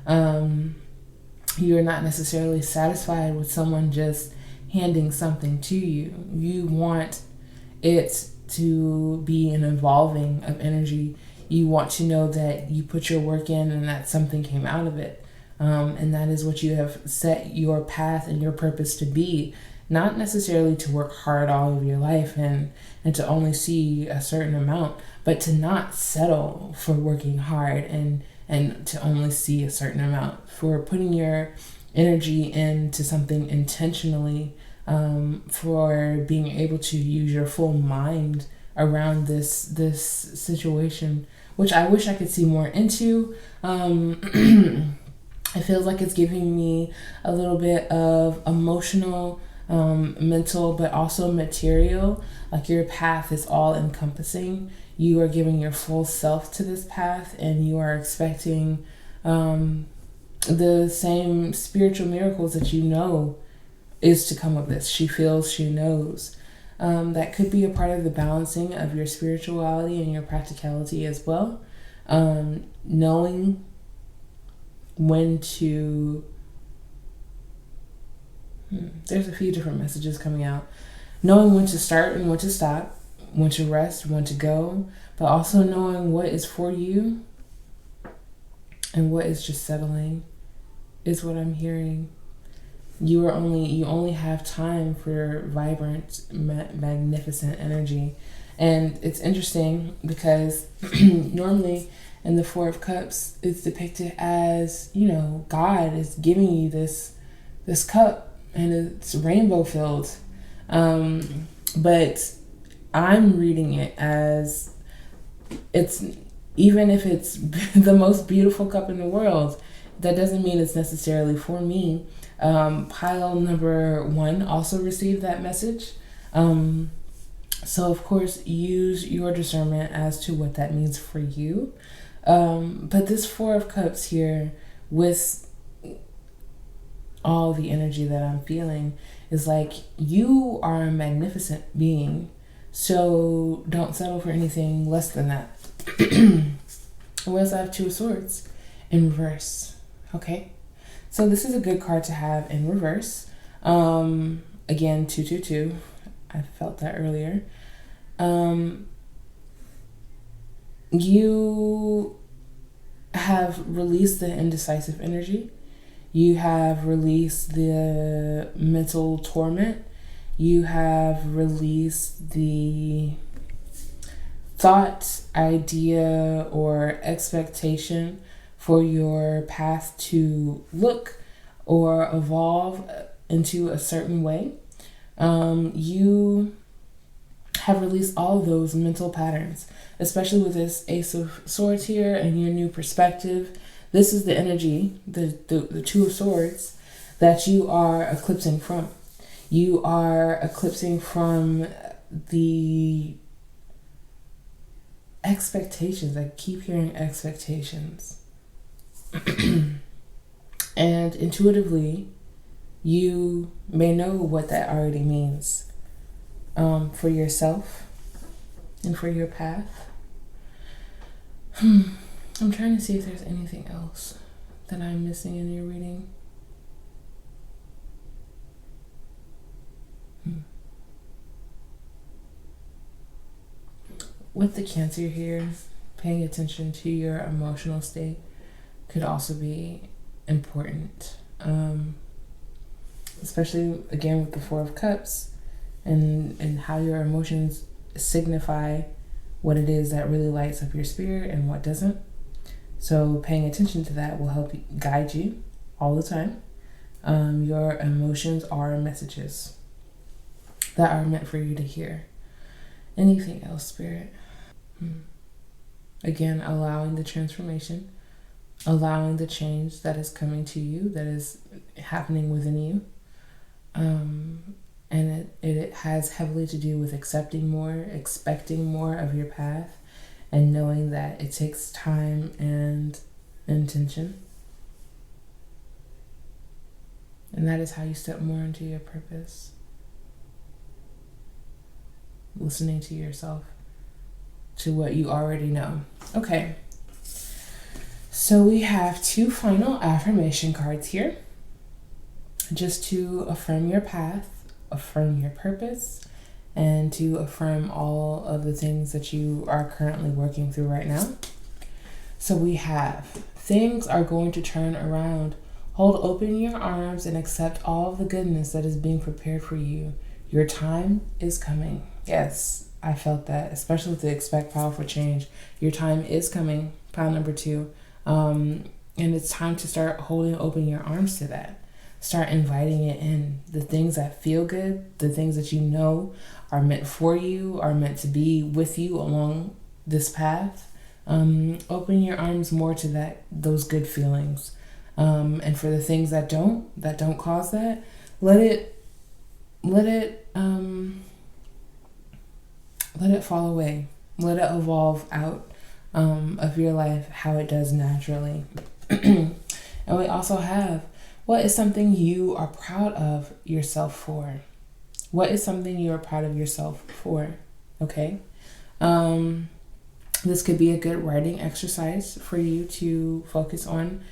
[SPEAKER 1] You are not necessarily satisfied with someone just handing something to you. You want it to be an evolving of energy. You want to know that you put your work in and that something came out of it. And that is what you have set your path and your purpose to be. Not necessarily to work hard all of your life and to only see a certain amount, but to not settle for working hard and to only see a certain amount, for putting your energy into something intentionally for being able to use your full mind around this situation, which I wish I could see more into. It feels like it's giving me a little bit of emotional, mental, but also material. Like your path is all encompassing. You are giving your full self to this path, and you are expecting the same spiritual miracles that you know is to come of this. She feels, she knows. That could be a part of the balancing of your spirituality and your practicality as well. Knowing when to... there's a few different messages coming out. Knowing when to start and when to stop, when to rest, when to go, but also knowing what is for you and what is just settling is what I'm hearing. You only have time for vibrant, magnificent energy. And it's interesting because normally in the Four of Cups, it's depicted as, God is giving you this cup and it's rainbow filled. But I'm reading it as, it's, even if it's the most beautiful cup in the world, that doesn't mean it's necessarily for me. Pile number 1 also received that message. So of course, use your discernment as to what that means for you. But this Four of Cups here, with all the energy that I'm feeling, is like, you are a magnificent being. So don't settle for anything less than that. We also have Two of Swords in reverse. Okay. So this is a good card to have in reverse. Again, 222. I felt that earlier. You have released the indecisive energy. You have released the mental torment. You have released the thought, idea, or expectation for your path to look or evolve into a certain way. You have released all of those mental patterns, especially with this Ace of Swords here and your new perspective. This is the energy, the Two of Swords, that you are eclipsing from. You are eclipsing from the expectations. I keep hearing expectations. And intuitively, you may know what that already means for yourself and for your path. I'm trying to see if there's anything else that I'm missing in your reading. With the Cancer here, paying attention to your emotional state could also be important. Especially, again, with the Four of Cups and how your emotions signify what it is that really lights up your spirit and what doesn't. So paying attention to that will help guide you all the time. Your emotions are messages that are meant for you to hear. Anything else, Spirit? Again, allowing the transformation, allowing the change that is coming to you, that is happening within you. And it has heavily to do with accepting more, expecting more of your path, and knowing that it takes time and intention. And that is how you step more into your purpose. Listening to yourself, to what you already know. Okay. So we have 2 final affirmation cards here, just to affirm your path, affirm your purpose, and to affirm all of the things that you are currently working through right now. So we have, things are going to turn around. Hold open your arms and accept all of the goodness that is being prepared for you. Your time is coming. Yes, I felt that, especially with the expect powerful change. Your time is coming, pile number 2. And it's time to start holding open your arms to that. start inviting it in. The things that feel good, the things that you know are meant for you, are meant to be with you along this path. Open your arms more to those good feelings. And for the things that don't cause that, let it fall away. Let it evolve out of your life how it does naturally. And we also have, what is something you are proud of yourself for? What is something you are proud of yourself for? Okay. This could be a good writing exercise for you to focus on.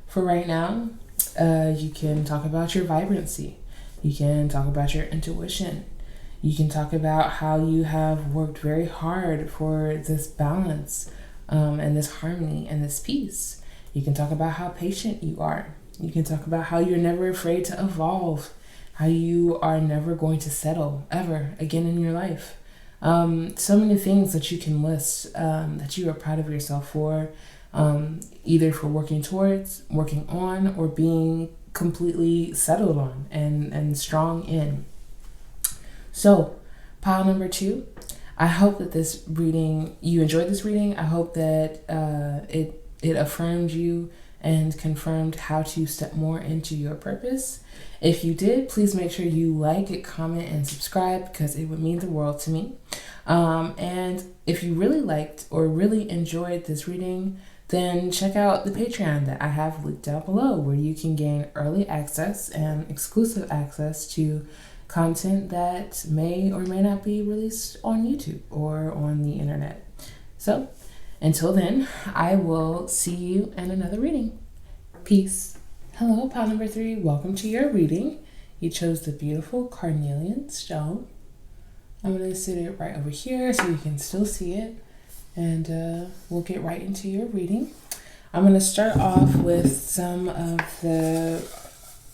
[SPEAKER 1] For right now, you can talk about your vibrancy. You can talk about your intuition. You can talk about how you have worked very hard for this balance and this harmony and this peace. You can talk about how patient you are. You can talk about how you're never afraid to evolve, how you are never going to settle ever again in your life. So many things that you can list that you are proud of yourself for, either for working towards, working on, or being completely settled on and strong in. So, pile number 2, I hope that you enjoyed this reading. I hope that it affirmed you and confirmed how to step more into your purpose. If you did, please make sure you like, comment, and subscribe, because it would mean the world to me. And if you really liked or really enjoyed this reading, then check out the Patreon that I have linked down below, where you can gain early access and exclusive access to content that may or may not be released on YouTube or on the internet. So, until then, I will see you in another reading. Peace. Hello, pile number 3. Welcome to your reading. You chose the beautiful carnelian stone. I'm going to sit it right over here so you can still see it. And we'll get right into your reading. I'm going to start off with some of the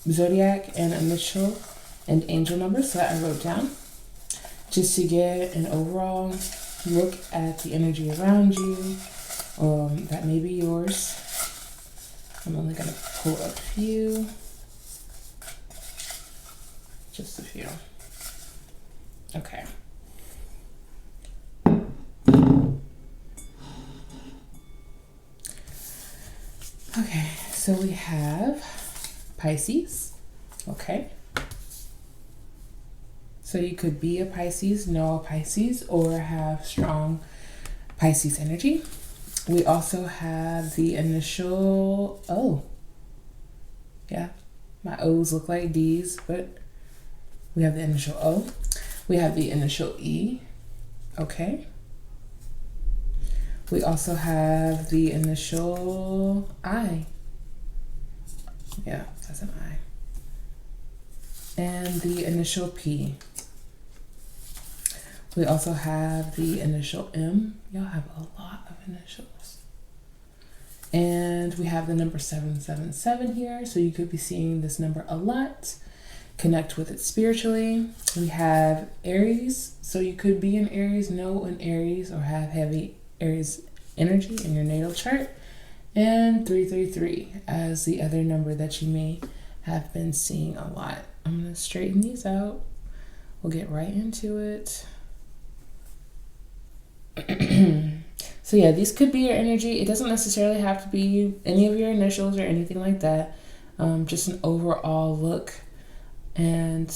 [SPEAKER 1] zodiac and initial and angel numbers that I wrote down, just to get an overall look at the energy around you that may be yours. I'm only going to pull a few, just a few. Okay. Okay, so we have Pisces. Okay. So you could be a Pisces, know a Pisces, or have strong Pisces energy. We also have the initial O. Yeah, my O's look like D's, but we have the initial O. We have the initial E. Okay. We also have the initial I. Yeah, that's an I. And the initial P. We also have the initial M. Y'all have a lot of initials. And we have the number 777 here. So you could be seeing this number a lot. Connect with it spiritually. We have Aries. So you could be in Aries, know an Aries, or have heavy Aries energy in your natal chart. And 333 as the other number that you may have been seeing a lot. I'm going to straighten these out. We'll get right into it. So yeah, these could be your energy. It doesn't necessarily have to be any of your initials or anything like that. Just an overall look and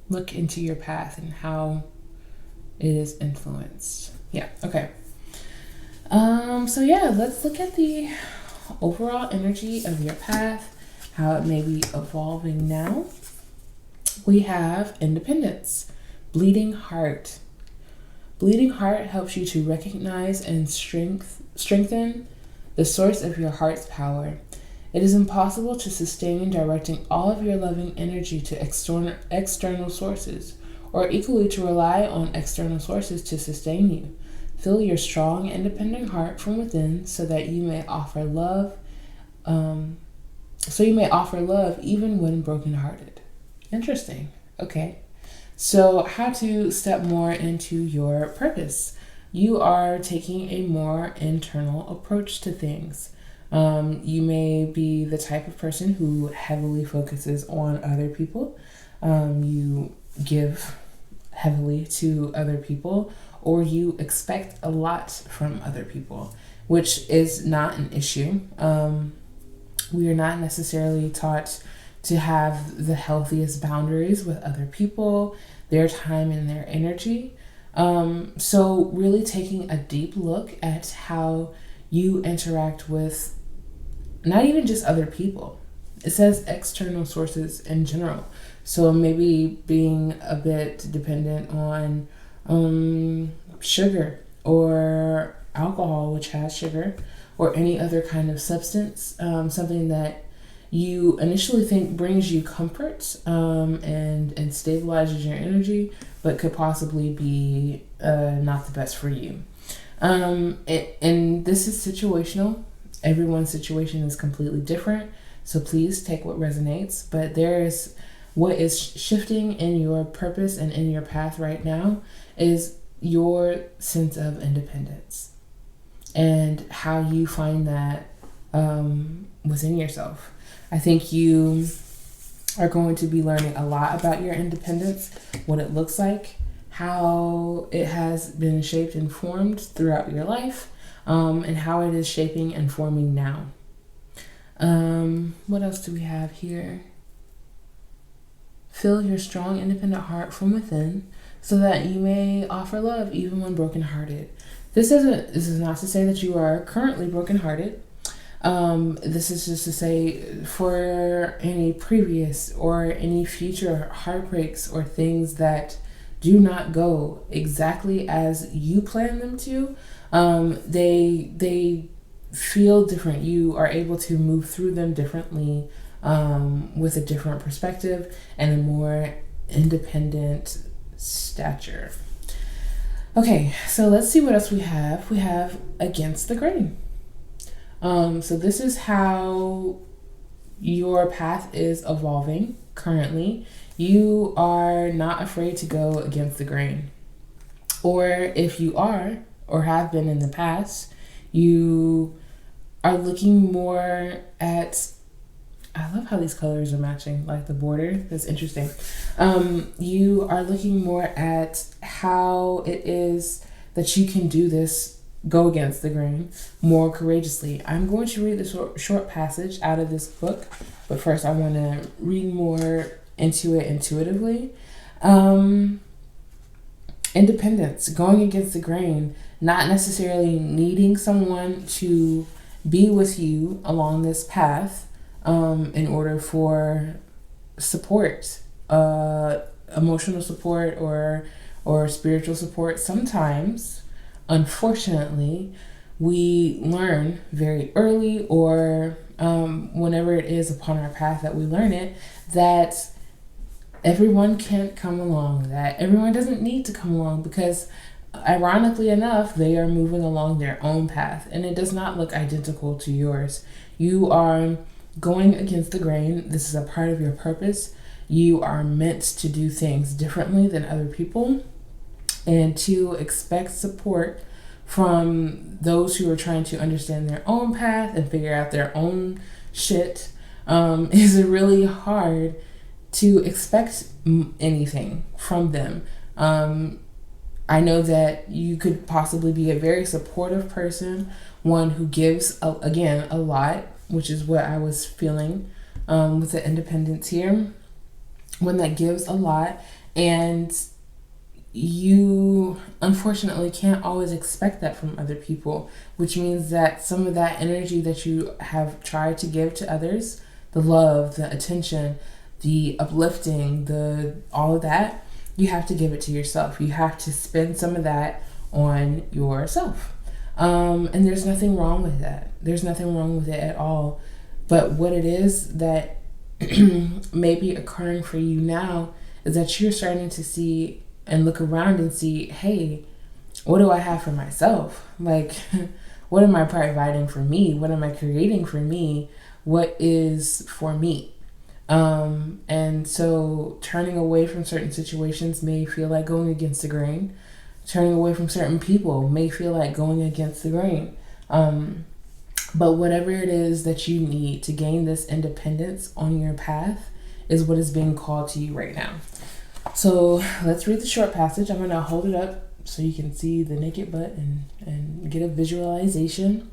[SPEAKER 1] look into your path and how it is influenced. Yeah, okay. So yeah, let's look at the overall energy of your path, how it may be evolving now. We have Independence, Bleeding Heart. Bleeding Heart helps you to recognize and strengthen the source of your heart's power. It is impossible to sustain directing all of your loving energy to external sources, or equally to rely on external sources to sustain you. Feel your strong, independent heart from within so that you may offer love. Even when brokenhearted. Interesting. Okay. So how to step more into your purpose. You are taking a more internal approach to things. You may be the type of person who heavily focuses on other people. You give heavily to other people, or you expect a lot from other people, which is not an issue. We are not necessarily taught to have the healthiest boundaries with other people, their time and their energy. So really taking a deep look at how you interact with not even just other people. It says external sources in general. So maybe being a bit dependent on sugar or alcohol, which has sugar, or any other kind of substance, something that you initially think brings you comfort and stabilizes your energy, but could possibly be not the best for you. And this is situational. Everyone's situation is completely different. So please take what resonates. But there is what is shifting in your purpose and in your path right now is your sense of independence and how you find that within yourself. I think you are going to be learning a lot about your independence, what it looks like, how it has been shaped and formed throughout your life, and how it is shaping and forming now. What else do we have here? Feel your strong, independent heart from within so that you may offer love even when brokenhearted. This is not to say that you are currently brokenhearted. This is just to say for any previous or any future heartbreaks or things that do not go exactly as you plan them to, they feel different. You are able to move through them differently, with a different perspective and a more independent stature. Okay, so let's see what else we have. We have against the grain. So this is how your path is evolving currently. You are not afraid to go against the grain. Or if you are, or have been in the past, you are looking more at, I love how these colors are matching, like the border. That's interesting. You are looking more at how it is that you can do this, go against the grain, more courageously. I'm going to read this short passage out of this book, but first I want to read more into it intuitively. Independence, going against the grain, not necessarily needing someone to be with you along this path in order for support, emotional support or spiritual support. Sometimes, unfortunately, we learn very early or whenever it is upon our path that we learn it, that everyone can't come along, that everyone doesn't need to come along because ironically enough, they are moving along their own path and it does not look identical to yours. You are going against the grain. This is a part of your purpose. You are meant to do things differently than other people and to expect support from those who are trying to understand their own path and figure out their own shit is really hard to expect anything from them. I know that you could possibly be a very supportive person, one who gives, again, a lot, which is what I was feeling with the independence here. One that gives a lot, and you unfortunately can't always expect that from other people, which means that some of that energy that you have tried to give to others, the love, the attention, the uplifting, all of that, you have to give it to yourself. You have to spend some of that on yourself. And there's nothing wrong with that. There's nothing wrong with it at all. But what it is that may be occurring for you now is that you're starting to see and look around and see, hey, what do I have for myself? Like, what am I providing for me? What am I creating for me? What is for me? And so turning away from certain situations may feel like going against the grain. Turning away from certain people may feel like going against the grain. But whatever it is that you need to gain this independence on your path is what is being called to you right now. So let's read the short passage. I'm going to hold it up so you can see the naked butt and get a visualization.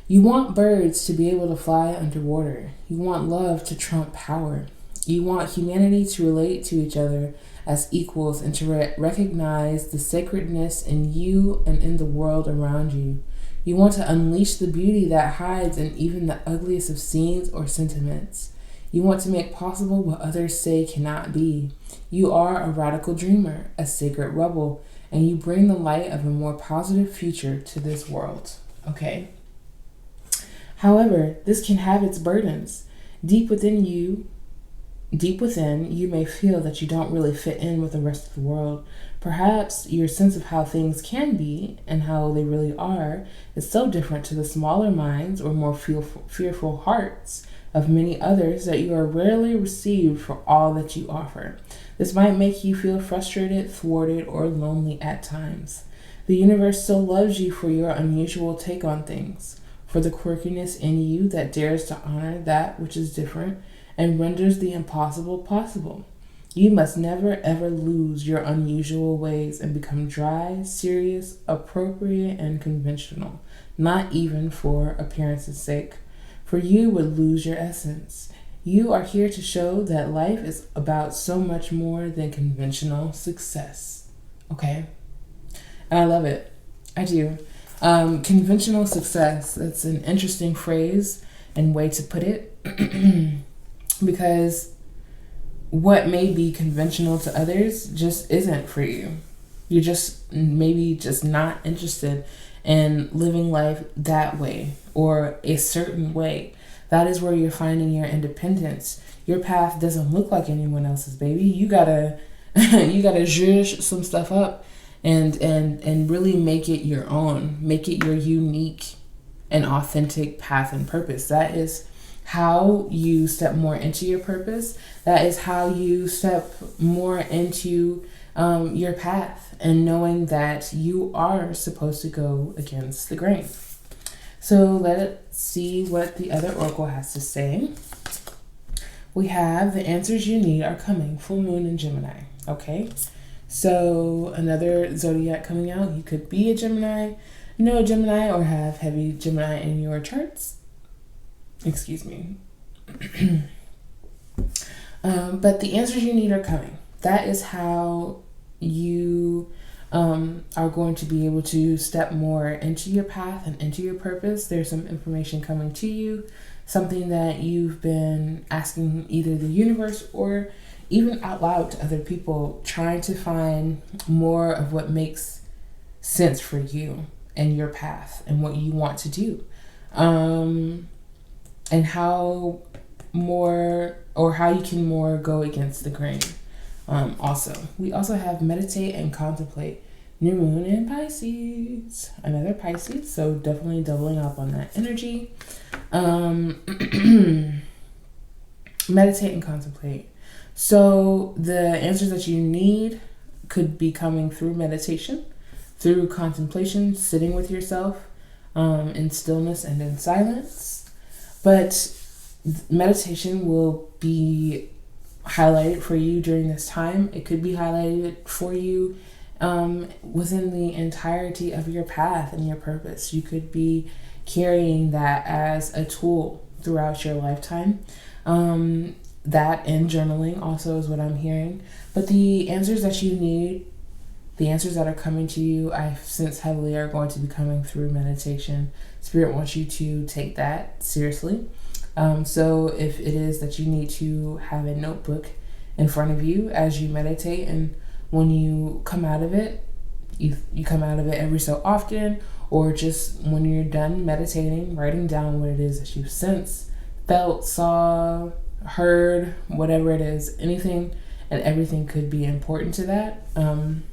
[SPEAKER 1] You want birds to be able to fly underwater. You want love to trump power. You want humanity to relate to each other as equals and to recognize the sacredness in you and in the world around you. You want to unleash the beauty that hides in even the ugliest of scenes or sentiments. You want to make possible what others say cannot be. You are a radical dreamer, a sacred rebel, and you bring the light of a more positive future to this world. Okay? However, this can have its burdens. Deep within, you may feel that you don't really fit in with the rest of the world. Perhaps your sense of how things can be and how they really are is so different to the smaller minds or more fearful hearts of many others that you are rarely received for all that you offer. This might make you feel frustrated, thwarted, or lonely at times. The universe still loves you for your unusual take on things, for the quirkiness in you that dares to honor that which is different and renders the impossible possible. You must never ever lose your unusual ways and become dry, serious, appropriate, and conventional, not even for appearance's sake, for you would lose your essence. You are here to show that life is about so much more than conventional success. Okay? And I love it. I do. Conventional success, that's an interesting phrase and way to put it. Because what may be conventional to others just isn't for you. You're just maybe just not interested in living life that way or a certain way. That is where you're finding your independence. Your path doesn't look like anyone else's, baby. You gotta zhuzh some stuff up and really make it your own. Make it your unique and authentic path and purpose. That is how you step more into your purpose. That is how you step more into your path and knowing that you are supposed to go against the grain. So let's see what the other oracle has to say. We have the answers you need are coming. Full moon in Gemini. Okay. So another zodiac coming out. You could be a Gemini, know a Gemini, or have heavy Gemini in your charts. Excuse me. But the answers you need are coming. That is how you are going to be able to step more into your path and into your purpose. There's some information coming to you, something that you've been asking either the universe or even out loud to other people, trying to find more of what makes sense for you and your path and what you want to do. And how you can more go against the grain. We also have meditate and contemplate. New moon in Pisces, another Pisces, so definitely doubling up on that energy. Meditate and contemplate. So the answers that you need could be coming through meditation, through contemplation, sitting with yourself in stillness and in silence. But meditation will be highlighted for you during this time. It could be highlighted for you within the entirety of your path and your purpose. You could be carrying that as a tool throughout your lifetime. That and journaling also is what I'm hearing. But the answers that you need, the answers that are coming to you, I sense heavily are going to be coming through meditation. Spirit wants you to take that seriously. So if it is that you need to have a notebook in front of you as you meditate, and when you come out of it, you come out of it every so often, or just when you're done meditating, writing down what it is that you've sensed, felt, saw, heard, whatever it is, anything and everything could be important to that. And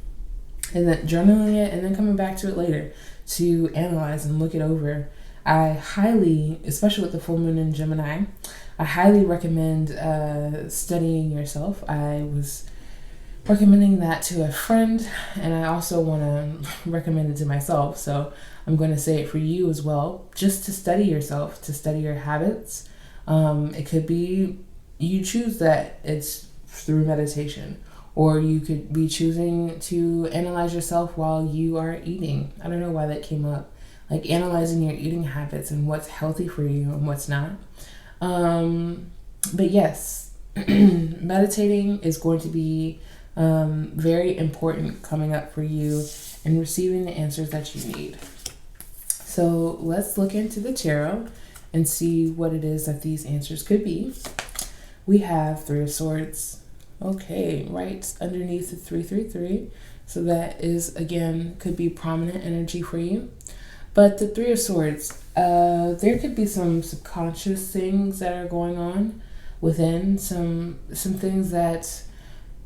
[SPEAKER 1] then journaling it and then coming back to it later to analyze and look it over. I highly, especially with the full moon in Gemini, I highly recommend studying yourself. I was recommending that to a friend, and I also want to recommend it to myself. So I'm going to say it for you as well, just to study yourself, to study your habits. It could be you choose that it's through meditation, or you could be choosing to analyze yourself while you are eating. I don't know why that came up. Like analyzing your eating habits and what's healthy for you and what's not. But yes, meditating is going to be very important coming up for you and receiving the answers that you need. So let's look into the tarot and see what it is that these answers could be. We have Three of Swords. Okay, right underneath the 333. So that is, again, could be prominent energy for you. But the Three of Swords, there could be some subconscious things that are going on within, some things that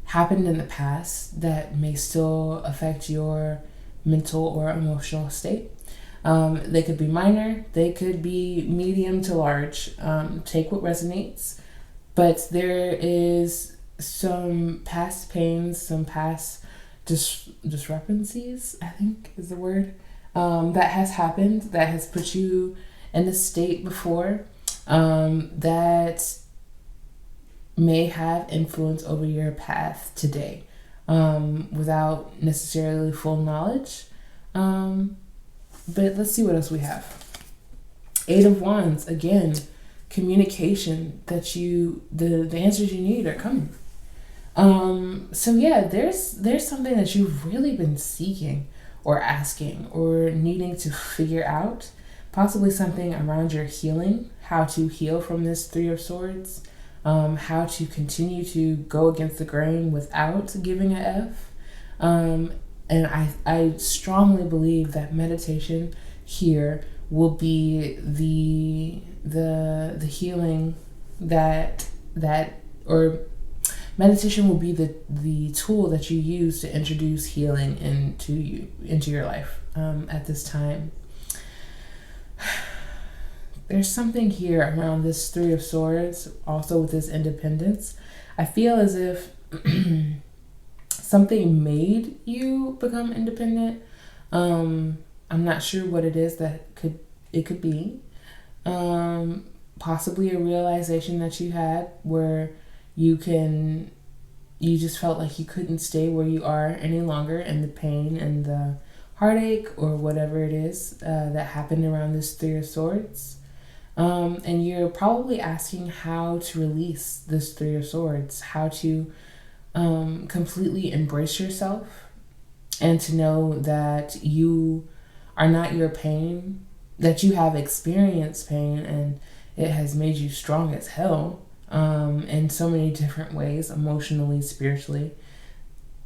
[SPEAKER 1] happened in the past that may still affect your mental or emotional state. They could be minor, they could be medium to large. Take what resonates. But there is some past pains, some past discrepancies, I think is the word, that has happened, that has put you in a state before, that may have influence over your path today, without necessarily full knowledge. But let's see what else we have. Eight of Wands, again, communication, that the answers you need are coming. So yeah, there's something that you've really been seeking or asking or needing to figure out, possibly something around your healing, how to heal from this Three of Swords, how to continue to go against the grain without giving a F. And I strongly believe that meditation here will be the healing that or meditation will be the tool that you use to introduce healing into your life at this time. There's something here around this Three of Swords, also with this independence. I feel as if something made you become independent. I'm not sure what it is that it could be. Possibly a realization that you had where you just felt like you couldn't stay where you are any longer, and the pain and the heartache or whatever it is that happened around this Three of Swords. And you're probably asking how to release this Three of Swords, how to completely embrace yourself, and to know that you are not your pain, that you have experienced pain and it has made you strong as hell in so many different ways, emotionally, spiritually,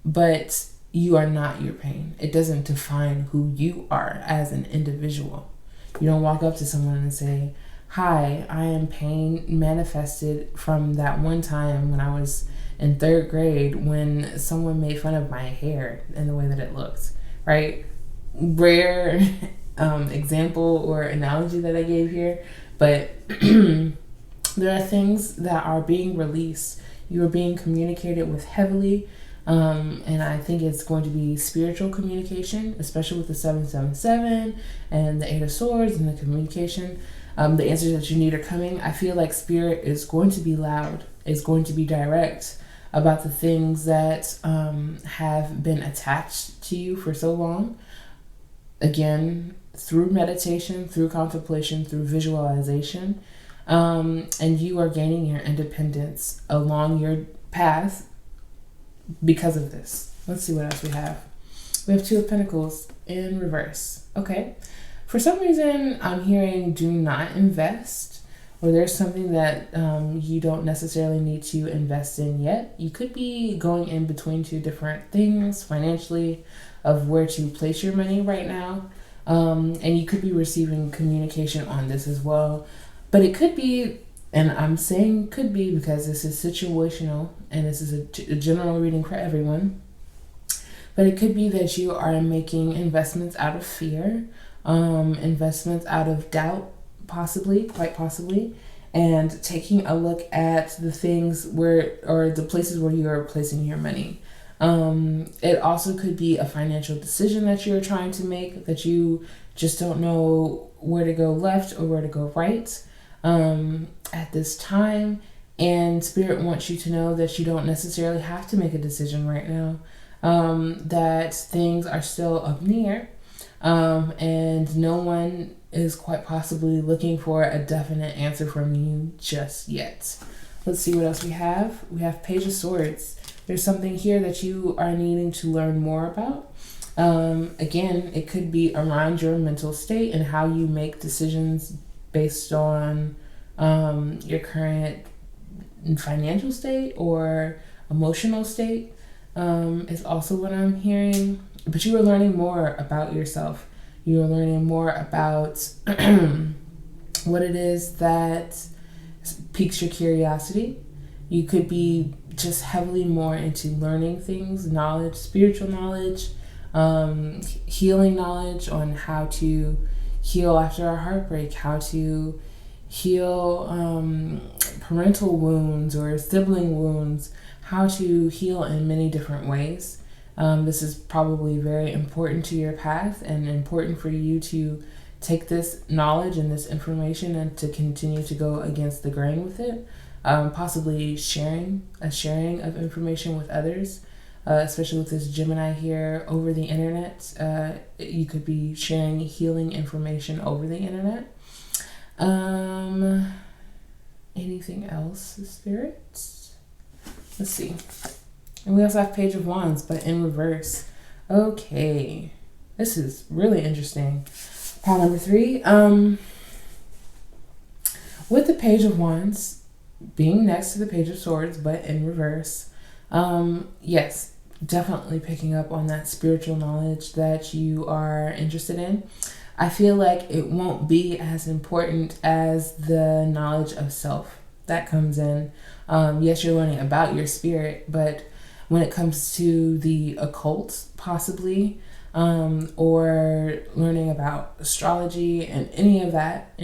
[SPEAKER 1] but you are not your pain. It doesn't define who you are as an individual. You don't walk up to someone and say, "Hi, I am pain manifested from that one time when I was in third grade when someone made fun of my hair and the way that it looked," right? Rare example or analogy that I gave here, but there are things that are being released. You are being communicated with heavily, and I think it's going to be spiritual communication, especially with the 777 and the Eight of Swords and the communication. The answers that you need are coming. I feel like Spirit is going to be loud, is going to be direct about the things that have been attached to you for so long. Again, through meditation, through contemplation, through visualization, and you are gaining your independence along your path because of this. Let's see what else we have. We have Two of Pentacles in reverse. Okay. For some reason, I'm hearing do not invest, or there's something that you don't necessarily need to invest in yet. You could be going in between two different things financially of where to place your money right now. And you could be receiving communication on this as well. But it could be, and I'm saying could be because this is situational and this is a general reading for everyone. But it could be that you are making investments out of fear, investments out of doubt, possibly, quite possibly, and taking a look at the things where, or the places where you are placing your money. It also could be a financial decision that you're trying to make, that you just don't know where to go left or where to go right at this time. And Spirit wants you to know that you don't necessarily have to make a decision right now, that things are still up in the air, and no one is quite possibly looking for a definite answer from you just yet. Let's see what else we have. We have Page of Swords. There's something here that you are needing to learn more about. Again, it could be around your mental state and how you make decisions based on your current financial state or emotional state, is also what I'm hearing. But you are learning more about yourself. You are learning more about what it is that piques your curiosity. You could be just heavily more into learning things, knowledge, spiritual knowledge, healing knowledge on how to heal after a heartbreak, how to heal parental wounds or sibling wounds, how to heal in many different ways. This is probably very important to your path and important for you to take this knowledge and this information and to continue to go against the grain with it. Possibly sharing of information with others, especially with this Gemini here over the internet. You could be sharing healing information over the internet. Anything else, Spirits? Let's see. And we also have Page of Wands, but in reverse. Okay. This is really interesting. Pile number 3. With the Page of Wands being next to the Page of Swords, but in reverse, yes, definitely picking up on that spiritual knowledge that you are interested in. I feel like it won't be as important as the knowledge of self that comes in. Yes, you're learning about your spirit, but when it comes to the occult, possibly, or learning about astrology and any of that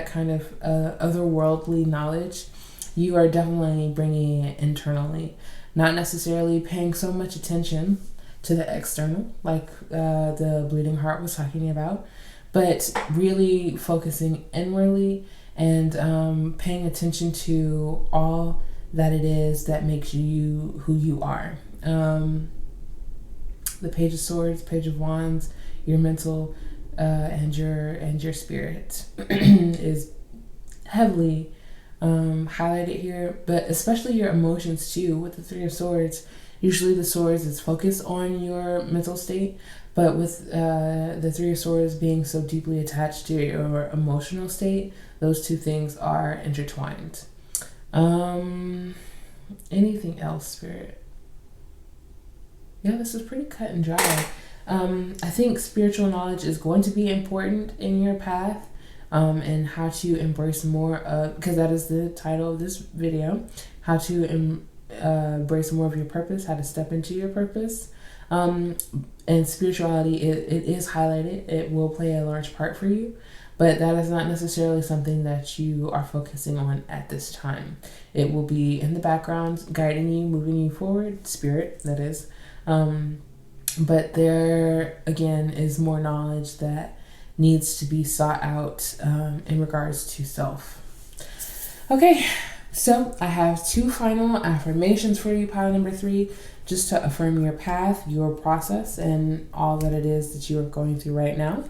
[SPEAKER 1] kind of otherworldly knowledge, you are definitely bringing it internally, not necessarily paying so much attention to the external, like the Bleeding Heart was talking about, but really focusing inwardly and paying attention to all that it is that makes you who you are. The Page of Swords, Page of Wands, your mental and your spirit is heavily highlighted here, but especially your emotions too. With the Three of Swords, usually the swords is focused on your mental state, but with the Three of Swords being so deeply attached to your emotional state, those two things are intertwined. Anything else, Spirit? Yeah, this is pretty cut and dry. I think spiritual knowledge is going to be important in your path, and how to embrace more of, because that is the title of this video, how to embrace more of your purpose, how to step into your purpose. And spirituality, it is highlighted. It will play a large part for you, but that is not necessarily something that you are focusing on at this time. It will be in the background, guiding you, moving you forward, spirit, that is. But there, again, is more knowledge that needs to be sought out in regards to self. Okay, so I have 2 final affirmations for you, pile number 3, just to affirm your path, your process, and all that it is that you are going through right now.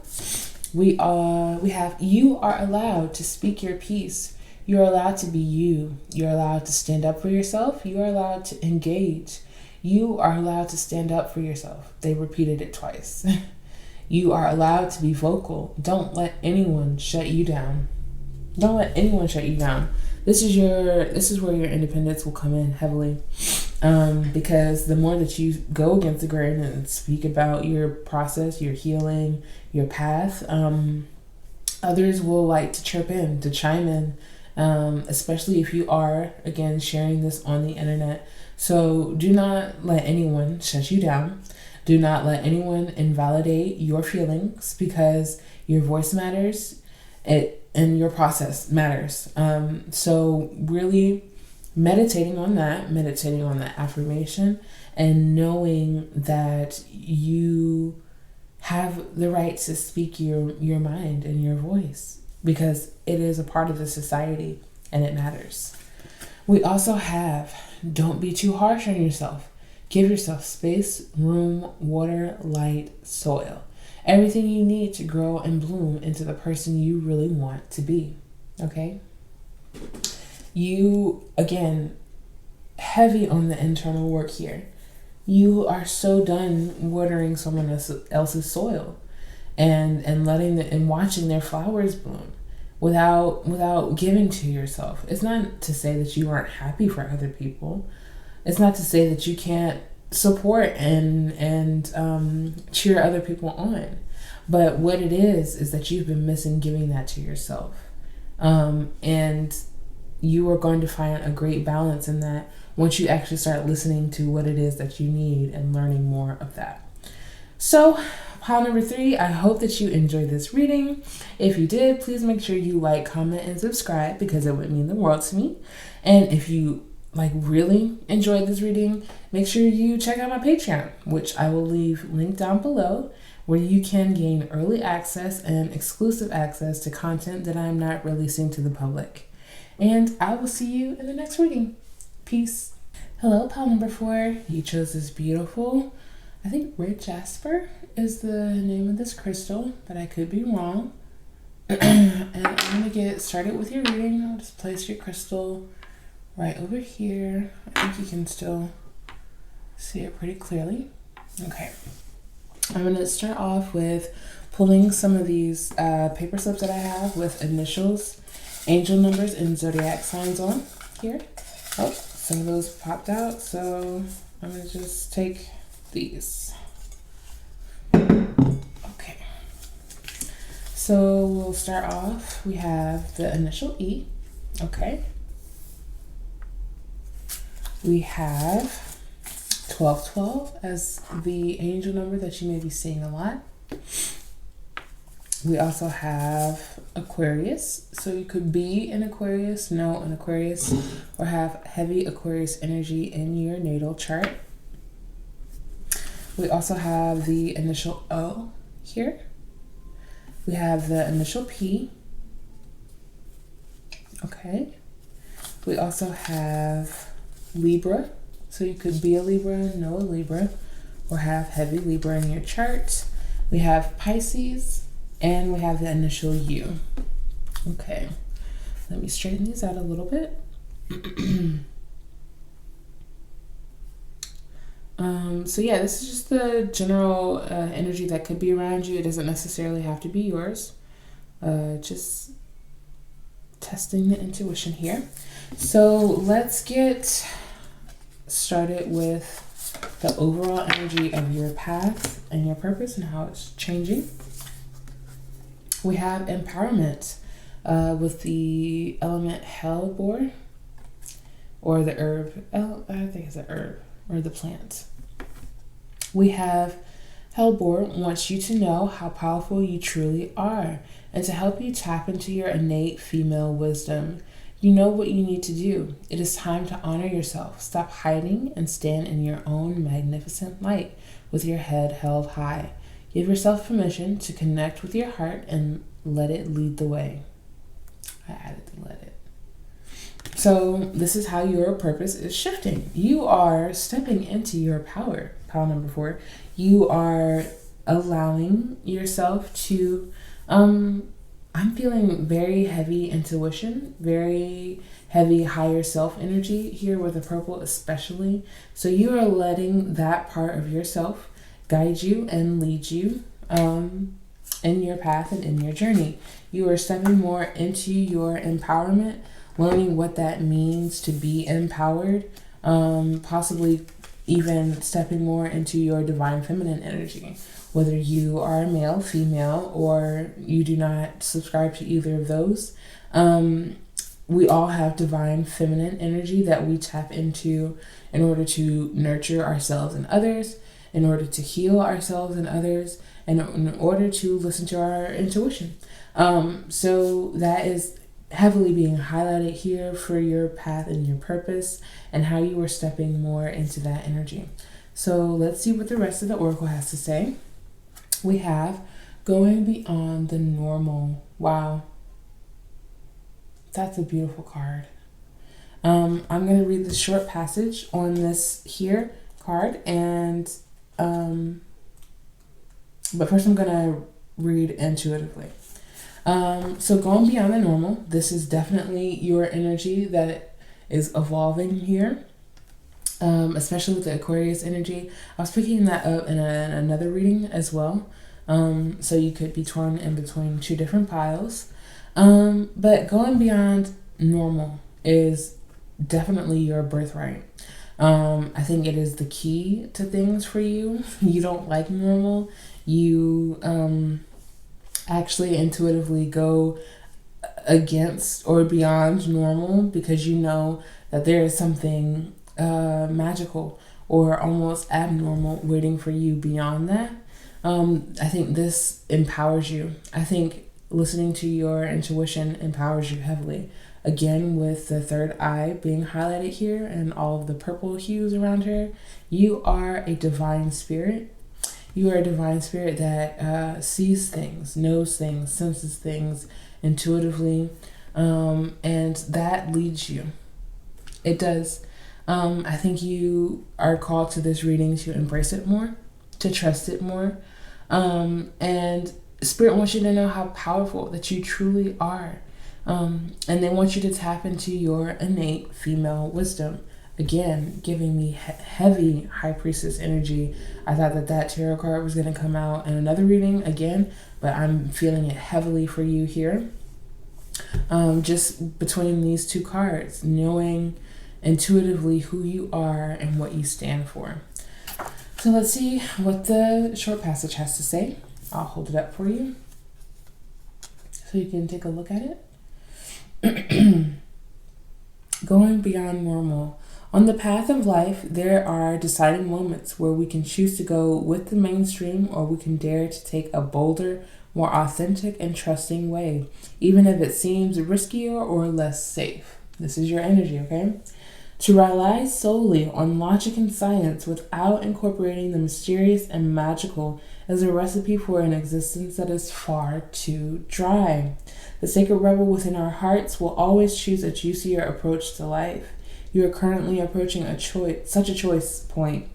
[SPEAKER 1] We have, you are allowed to speak your piece. You're allowed to be you. You're allowed to stand up for yourself. You are allowed to engage. You are allowed to stand up for yourself. They repeated it twice. You are allowed to be vocal. Don't let anyone shut you down. Don't let anyone shut you down. This is where your independence will come in heavily. Because the more that you go against the grain and speak about your process, your healing, your path, others will like to chirp in, to chime in, especially if you are, again, sharing this on the internet. So do not let anyone shut you down. Do not let anyone invalidate your feelings, because your voice matters, and your process matters. So really meditating on that affirmation, and knowing that you have the right to speak your mind and your voice, because it is a part of the society and it matters. We also have, don't be too harsh on yourself. Give yourself space, room, water, light, soil. Everything you need to grow and bloom into the person you really want to be. Okay? You, again, heavy on the internal work here. You are so done watering someone else's soil and letting and watching their flowers bloom without giving to yourself. It's not to say that you aren't happy for other people. It's not to say that you can't support and cheer other people on. But what it is that you've been missing giving that to yourself. And you are going to find a great balance in that once you actually start listening to what it is that you need and learning more of that. So, pile number 3, I hope that you enjoyed this reading. If you did, please make sure you like, comment, and subscribe, because it would mean the world to me. And if you really enjoyed this reading, make sure you check out my Patreon, which I will leave linked down below, where you can gain early access and exclusive access to content that I'm not releasing to the public. And I will see you in the next reading. Peace. Hello, pile number 4. You chose this beautiful, I think red jasper is the name of this crystal, but I could be wrong. And I'm going to get started with your reading. I'll just place your crystal right over here. I think you can still see it pretty clearly. Okay. I'm going to start off with pulling some of these paper slips that I have with initials, angel numbers, and zodiac signs on here. Oh, some of those popped out, so I'm going to just take these. Okay. So we'll start off. We have the initial E. Okay. We have 1212 as the angel number that you may be seeing a lot. We also have Aquarius. So you could be an Aquarius, know an Aquarius, or have heavy Aquarius energy in your natal chart. We also have the initial O here. We have the initial P. Okay. We also have Libra. So you could be a Libra, know a Libra, or have heavy Libra in your chart. We have Pisces, and we have the initial U. Okay, let me straighten these out a little bit. So yeah, this is just the general energy that could be around you. It doesn't necessarily have to be yours. Just testing the intuition here. So let's get started with the overall energy of your path and your purpose and how it's changing. We have empowerment with the element hellebore, or the herb. I think it's an herb, or the plant. We have hellebore wants you to know how powerful you truly are and to help you tap into your innate female wisdom. You know what you need to do. It is time to honor yourself. Stop hiding and stand in your own magnificent light with your head held high. Give yourself permission to connect with your heart and let it lead the way. I added the let it. So this is how your purpose is shifting. You are stepping into your power. Pile number 4. You are allowing yourself to, I'm feeling very heavy intuition, very heavy higher self energy here with the purple especially. So you are letting that part of yourself guide you and lead you in your path and in your journey. You are stepping more into your empowerment, learning what that means to be empowered, possibly even stepping more into your divine feminine energy. Whether you are a male, female, or you do not subscribe to either of those, we all have divine feminine energy that we tap into in order to nurture ourselves and others, in order to heal ourselves and others, and in order to listen to our intuition. So that is heavily being highlighted here for your path and your purpose and how you are stepping more into that energy. So let's see what the rest of the oracle has to say. we have going beyond the normal. Wow, that's a beautiful card. I'm going to read the short passage on this here card, and but first I'm going to read intuitively. So going beyond the normal, this is definitely your energy that is evolving here, especially with the Aquarius energy. I was picking that up in another reading as well. So you could be torn in between two different piles. But going beyond normal is definitely your birthright. I think it is the key to things for you. You don't like normal. You actually intuitively go against or beyond normal because you know that there is something magical or almost abnormal waiting for you beyond that. I think this empowers you. I think listening to your intuition empowers you heavily. Again, with the third eye being highlighted here and all of the purple hues around her, you are a divine spirit. You are a divine spirit that sees things, knows things, senses things intuitively, and that leads you. It does. I think you are called to this reading to embrace it more, to trust it more, and Spirit wants you to know how powerful that you truly are. And they want you to tap into your innate female wisdom. Again, giving me heavy High Priestess energy. I thought that tarot card was going to come out in another reading again, but I'm feeling it heavily for you here. Just between these two cards, knowing intuitively who you are and what you stand for. So let's see what the short passage has to say. I'll hold it up for you so you can take a look at it. Going beyond normal. On the path of life, there are deciding moments where we can choose to go with the mainstream, or we can dare to take a bolder, more authentic and trusting way, even if it seems riskier or less safe. This is your energy, okay? To rely solely on logic and science without incorporating the mysterious and magical is a recipe for an existence that is far too dry. The sacred rebel within our hearts will always choose a juicier approach to life. You are currently approaching such a choice point.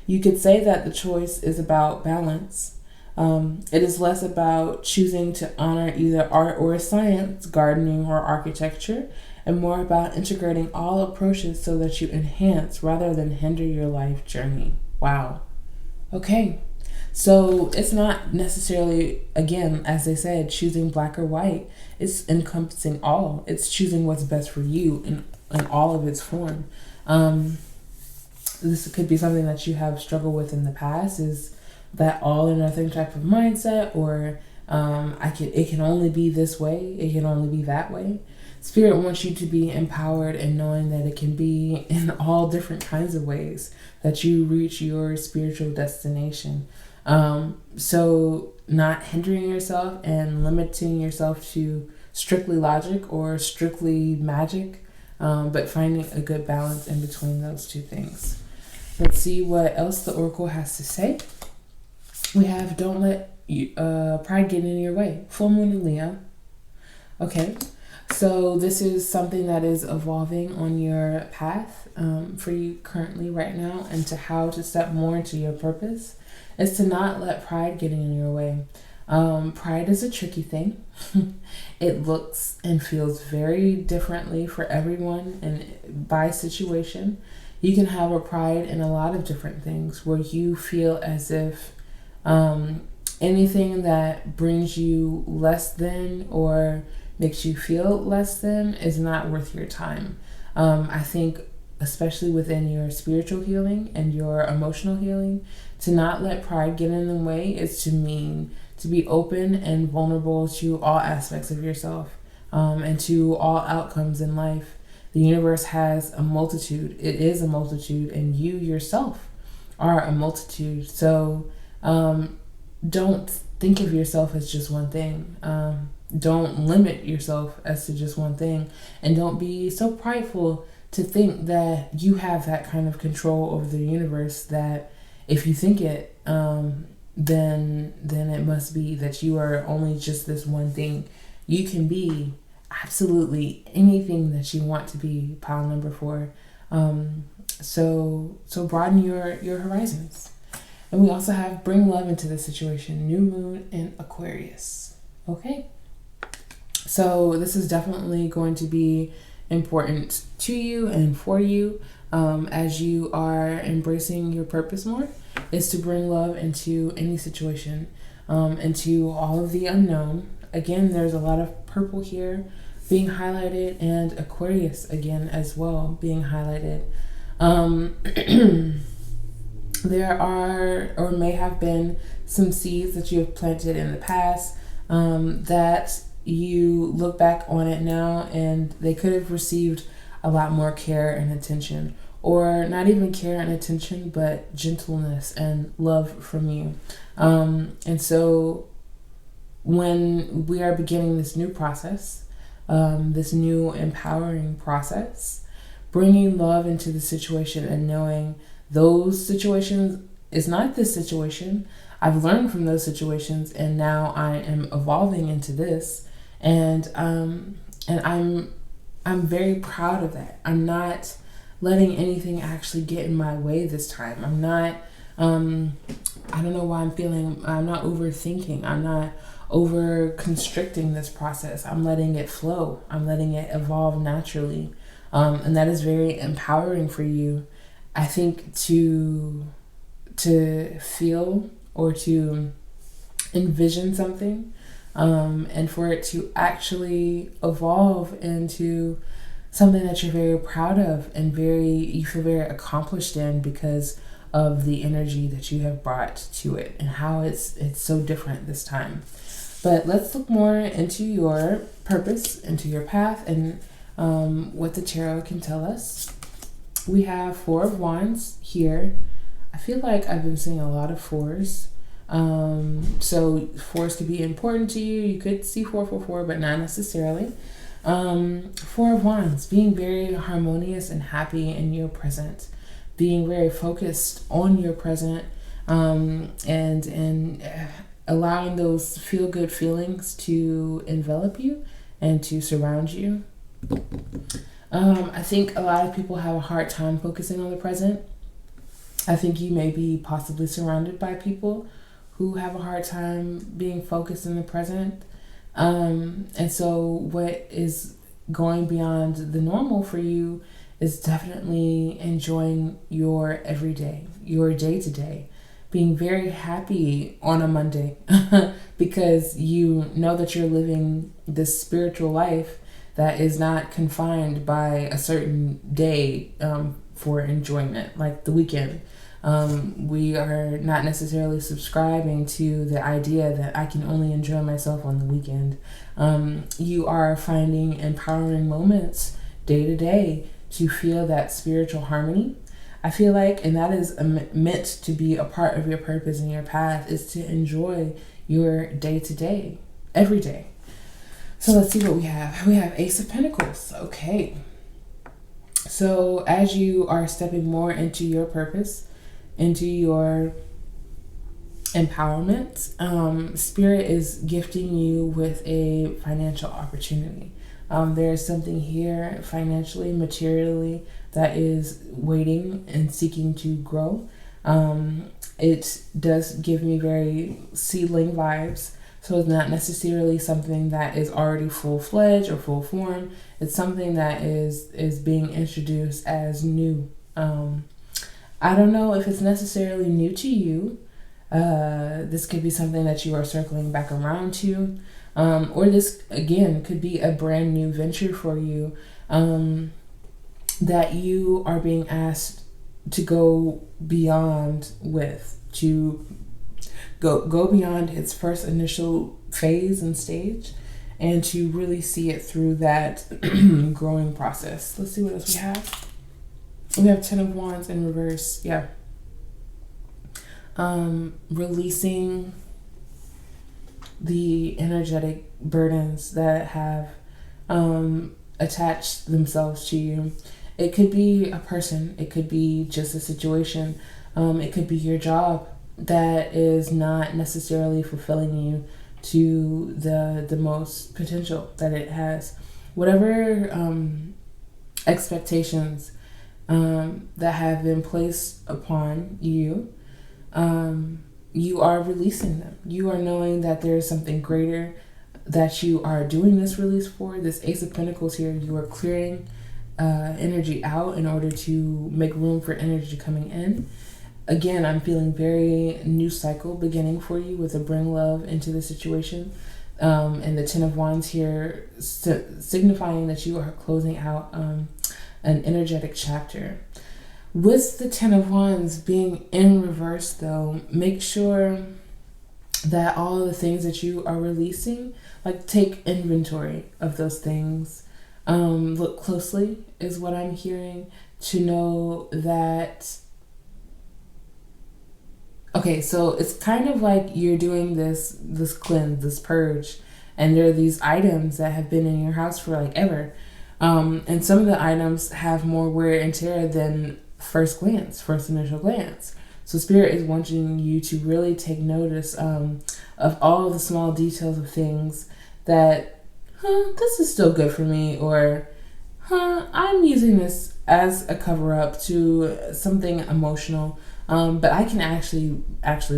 [SPEAKER 1] You could say that the choice is about balance. It is less about choosing to honor either art or science, gardening or architecture, and more about integrating all approaches so that you enhance rather than hinder your life journey. Wow. Okay. So it's not necessarily, again, as they said, choosing black or white. It's encompassing all. It's choosing what's best for you in all of its form. This could be something that you have struggled with in the past, is that all or nothing type of mindset, or it can only be this way, it can only be that way. Spirit wants you to be empowered and knowing that it can be in all different kinds of ways that you reach your spiritual destination. So not hindering yourself and limiting yourself to strictly logic or strictly magic, but finding a good balance in between those two things. Let's see what else the Oracle has to say. We have don't let pride get in your way. Full moon in Leo. Okay. So this is something that is evolving on your path for you currently right now, and to how to step more into your purpose is to not let pride get in your way. Pride is a tricky thing. It looks and feels very differently for everyone and by situation. You can have a pride in a lot of different things where you feel as if anything that brings you less than or makes you feel less than is not worth your time. I think especially within your spiritual healing and your emotional healing, to not let pride get in the way is to be open and vulnerable to all aspects of yourself, and to all outcomes in life. The universe has a multitude. It is a multitude, and you yourself are a multitude. So don't think of yourself as just one thing. Don't limit yourself as to just one thing, and don't be so prideful to think that you have that kind of control over the universe that if you think it, then it must be that you are only just this one thing. You can be absolutely anything that you want to be, pile number 4. So broaden your horizons. And we also have bring love into the situation, new moon in Aquarius. Okay. So this is definitely going to be important to you and for you as you are embracing your purpose more, is to bring love into any situation, into all of the unknown. Again, there's a lot of purple here being highlighted, and Aquarius again as well being highlighted. There are or may have been some seeds that you have planted in the past that you look back on it now and they could have received a lot more care and attention, or not even care and attention, but gentleness and love from you. And so when we are beginning this new process, this new empowering process, bringing love into the situation and knowing those situations is not this situation. I've learned from those situations and now I am evolving into this, and I'm very proud of that. I'm not letting anything actually get in my way this time. I'm not I don't know why I'm not overthinking. I'm not over constricting this process. I'm letting it flow. I'm letting it evolve naturally. And that is very empowering for you, I think, to feel or to envision something, and for it to actually evolve into something that you're very proud of and you feel very accomplished in because of the energy that you have brought to it and how it's so different this time. But let's look more into your purpose, into your path, and what the tarot can tell us. We have 4 of Wands here. I feel like I've been seeing a lot of 4s. So 4s could be important to you. You could see 444, but not necessarily. 4 of Wands, being very harmonious and happy in your present, being very focused on your present, and allowing those feel-good feelings to envelop you and to surround you. I think a lot of people have a hard time focusing on the present. I think you may be possibly surrounded by people who have a hard time being focused in the present. And so what is going beyond the normal for you is definitely enjoying your everyday, your day-to-day, being very happy on a Monday because you know that you're living this spiritual life that is not confined by a certain day for enjoyment, like the weekend. We are not necessarily subscribing to the idea that I can only enjoy myself on the weekend. You are finding empowering moments day to day to feel that spiritual harmony. I feel like, and that is meant to be a part of your purpose and your path, is to enjoy your day to day, every day. So let's see what we have. We have Ace of Pentacles. Okay. So as you are stepping more into your purpose, into your empowerment, Spirit is gifting you with a financial opportunity. There is something here financially, materially, that is waiting and seeking to grow. It does give me very seedling vibes. So it's not necessarily something that is already full-fledged or full form. It's something that is being introduced as new. I don't know if it's necessarily new to you. This could be something that you are circling back around to. Or this, again, could be a brand new venture for you that you are being asked to go beyond with, to go beyond its first initial phase and stage, and to really see it through that growing process. Let's see what else we have. We have 10 of Wands in reverse. Yeah. Releasing the energetic burdens that have attached themselves to you. It could be a person. It could be just a situation. It could be your job. that is not necessarily fulfilling you to the most potential that it has. Whatever expectations that have been placed upon you, you are releasing them. You are knowing that there is something greater that you are doing this release for. This Ace of Pentacles here, you are clearing energy out in order to make room for energy coming in. Again, I'm feeling very new cycle beginning for you with a bring love into the situation. And the Ten of Wands here signifying that you are closing out an energetic chapter. With the Ten of Wands being in reverse though, make sure that all of the things that you are releasing, like take inventory of those things. Look closely is what I'm hearing, to know that, okay, so it's kind of like you're doing this cleanse, this purge, and there are these items that have been in your house for like ever. And some of the items have more wear and tear than first initial glance. So Spirit is wanting you to really take notice of all of the small details of things that, this is still good for me, or, I'm using this as a cover up to something emotional, but I can actually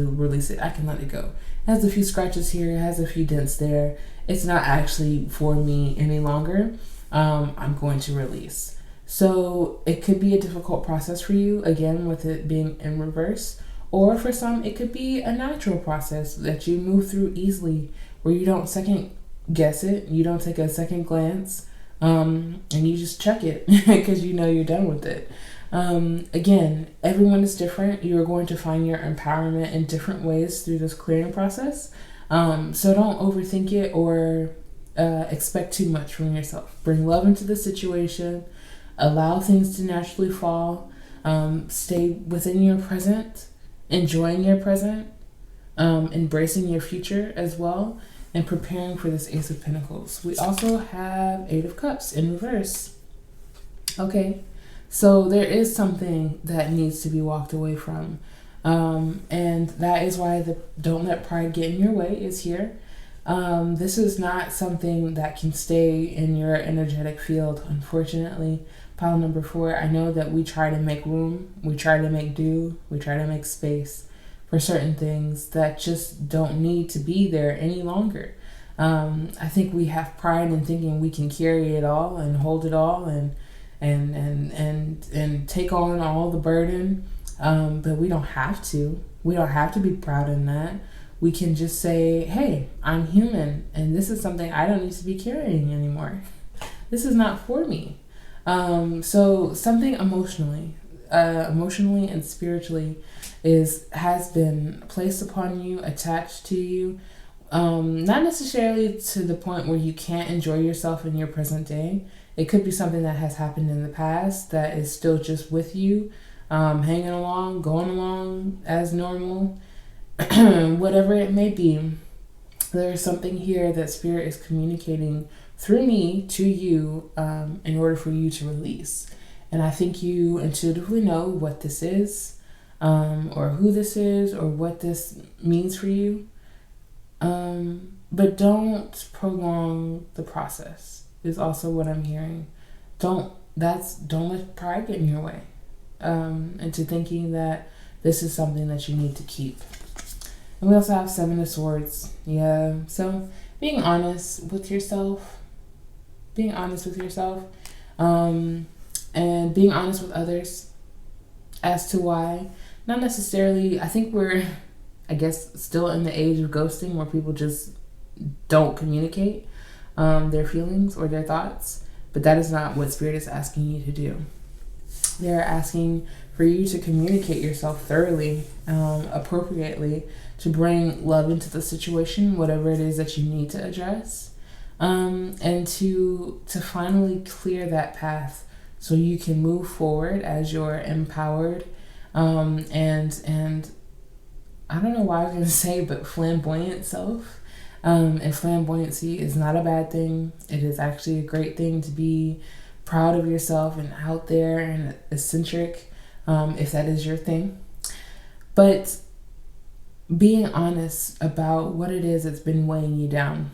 [SPEAKER 1] release it. I can let it go. It has a few scratches here, it has a few dents there. It's not actually for me any longer. I'm going to release. So it could be a difficult process for you, again, with it being in reverse. Or for some, it could be a natural process that you move through easily, where you don't second guess it, you don't take a second glance, and you just check it because you know you're done with it. Again, everyone is different. You're going to find your empowerment in different ways through this clearing process. So don't overthink it or expect too much from yourself. Bring love into the situation. Allow things to naturally fall. Stay within your present, enjoying your present, embracing your future as well, and preparing for this Ace of Pentacles. We also have Eight of Cups in reverse. Okay, so there is something that needs to be walked away from. And that is why the Don't Let Pride Get in Your Way is here. This is not something that can stay in your energetic field, unfortunately. Pile number 4, I know that we try to make room, we try to make do, we try to make space for certain things that just don't need to be there any longer. I think we have pride in thinking we can carry it all and hold it all and take on all the burden, but we don't have to. We don't have to be proud in that. We can just say, hey, I'm human, and this is something I don't need to be carrying anymore. This is not for me. So something emotionally and spiritually has been placed upon you, attached to you, not necessarily to the point where you can't enjoy yourself in your present day. It could be something that has happened in the past that is still just with you, hanging along, going along as normal, whatever it may be. There's something here that Spirit is communicating through me to you in order for you to release. And I think you intuitively know what this is, or who this is, or what this means for you. But don't prolong the process is also what I'm hearing. Don't let pride get in your way, into thinking that this is something that you need to keep. And we also have 7 of Swords. Yeah, so being honest with yourself, and being honest with others as to why. Not necessarily, I think we're, still in the age of ghosting where people just don't communicate their feelings or their thoughts, but that is not what Spirit is asking you to do. They're asking for you to communicate yourself thoroughly, appropriately, to bring love into the situation, whatever it is that you need to address, and to finally clear that path so you can move forward as your empowered, and I don't know why I was going to say, but flamboyant self. And flamboyancy is not a bad thing. It is actually a great thing to be proud of yourself and out there and eccentric, if that is your thing. But being honest about what it is that's been weighing you down.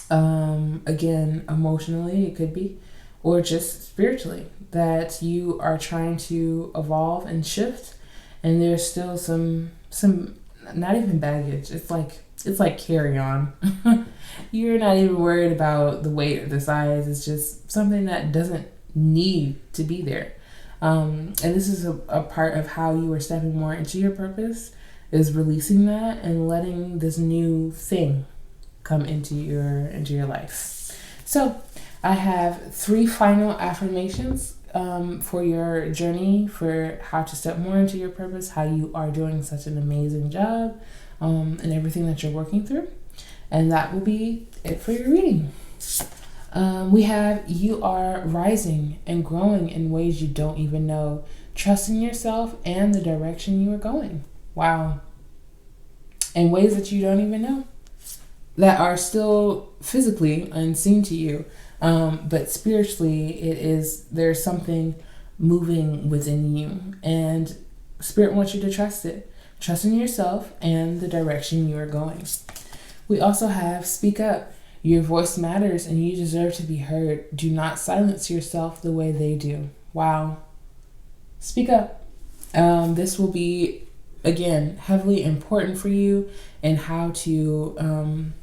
[SPEAKER 1] Again, emotionally, it could be, or just spiritually, that you are trying to evolve and shift, and there's still some not even baggage. It's like carry on. You're not even worried about the weight or the size. It's just something that doesn't need to be there. And this is a part of how you are stepping more into your purpose, is releasing that and letting this new thing come into your life. So I have 3 final affirmations for your journey, for how to step more into your purpose, how you are doing such an amazing job, and everything that you're working through. And that will be it for your reading. We have, you are rising and growing in ways you don't even know. Trust in yourself and the direction you are going. Wow. In ways that you don't even know, that are still physically unseen to you. But spiritually, there's something moving within you. And Spirit wants you to trust it. Trust in yourself and the direction you are going. We also have, speak up. Your voice matters and you deserve to be heard. Do not silence yourself the way they do. Wow. Speak up. This will be, again, heavily important for you in how to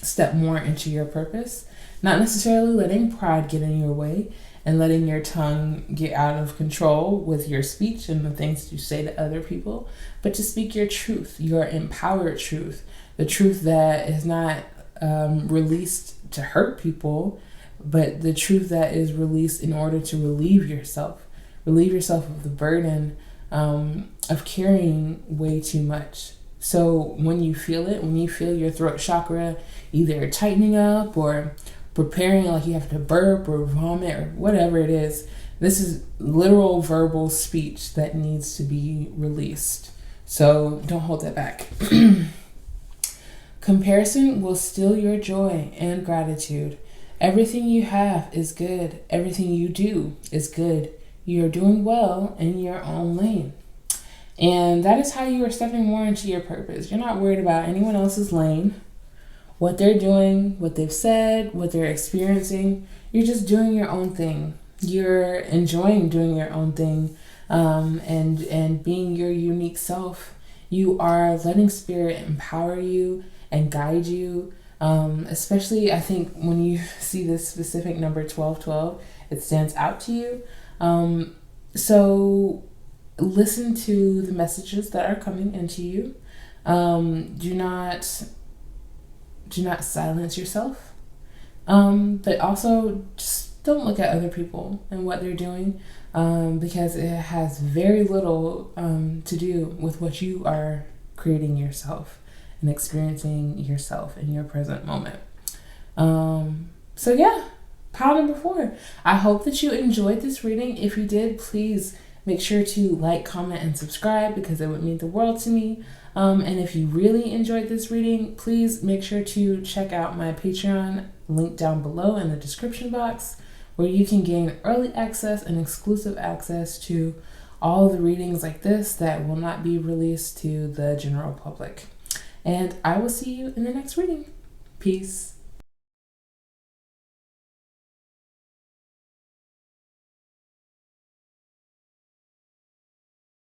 [SPEAKER 1] step more into your purpose. Not necessarily letting pride get in your way and letting your tongue get out of control with your speech and the things you say to other people, but to speak your truth, your empowered truth, the truth that is not released to hurt people, but the truth that is released in order to relieve yourself of the burden of carrying way too much. So when you feel it, when you feel your throat chakra either tightening up or preparing, like you have to burp or vomit or whatever it is, this is literal verbal speech that needs to be released. So don't hold that back. Comparison will steal your joy and gratitude. Everything you have is good. Everything you do is good. You are doing well in your own lane. And that is how you are stepping more into your purpose. You're not worried about anyone else's lane, what they're doing, what they've said, what they're experiencing. You're just doing your own thing. You're enjoying doing your own thing, and being your unique self. You are letting Spirit empower you and guide you. Especially, I think, when you see this specific number 1212, it stands out to you. So listen to the messages that are coming into you. Do not silence yourself. But also just don't look at other people and what they're doing, because it has very little to do with what you are creating yourself and experiencing yourself in your present moment. So yeah, pile number 4. I hope that you enjoyed this reading. If you did, please make sure to like, comment, and subscribe, because it would mean the world to me. And if you really enjoyed this reading, please make sure to check out my Patreon, link down below in the description box, where you can gain early access and exclusive access to all of the readings like this that will not be released to the general public. And I will see you in the next reading. Peace.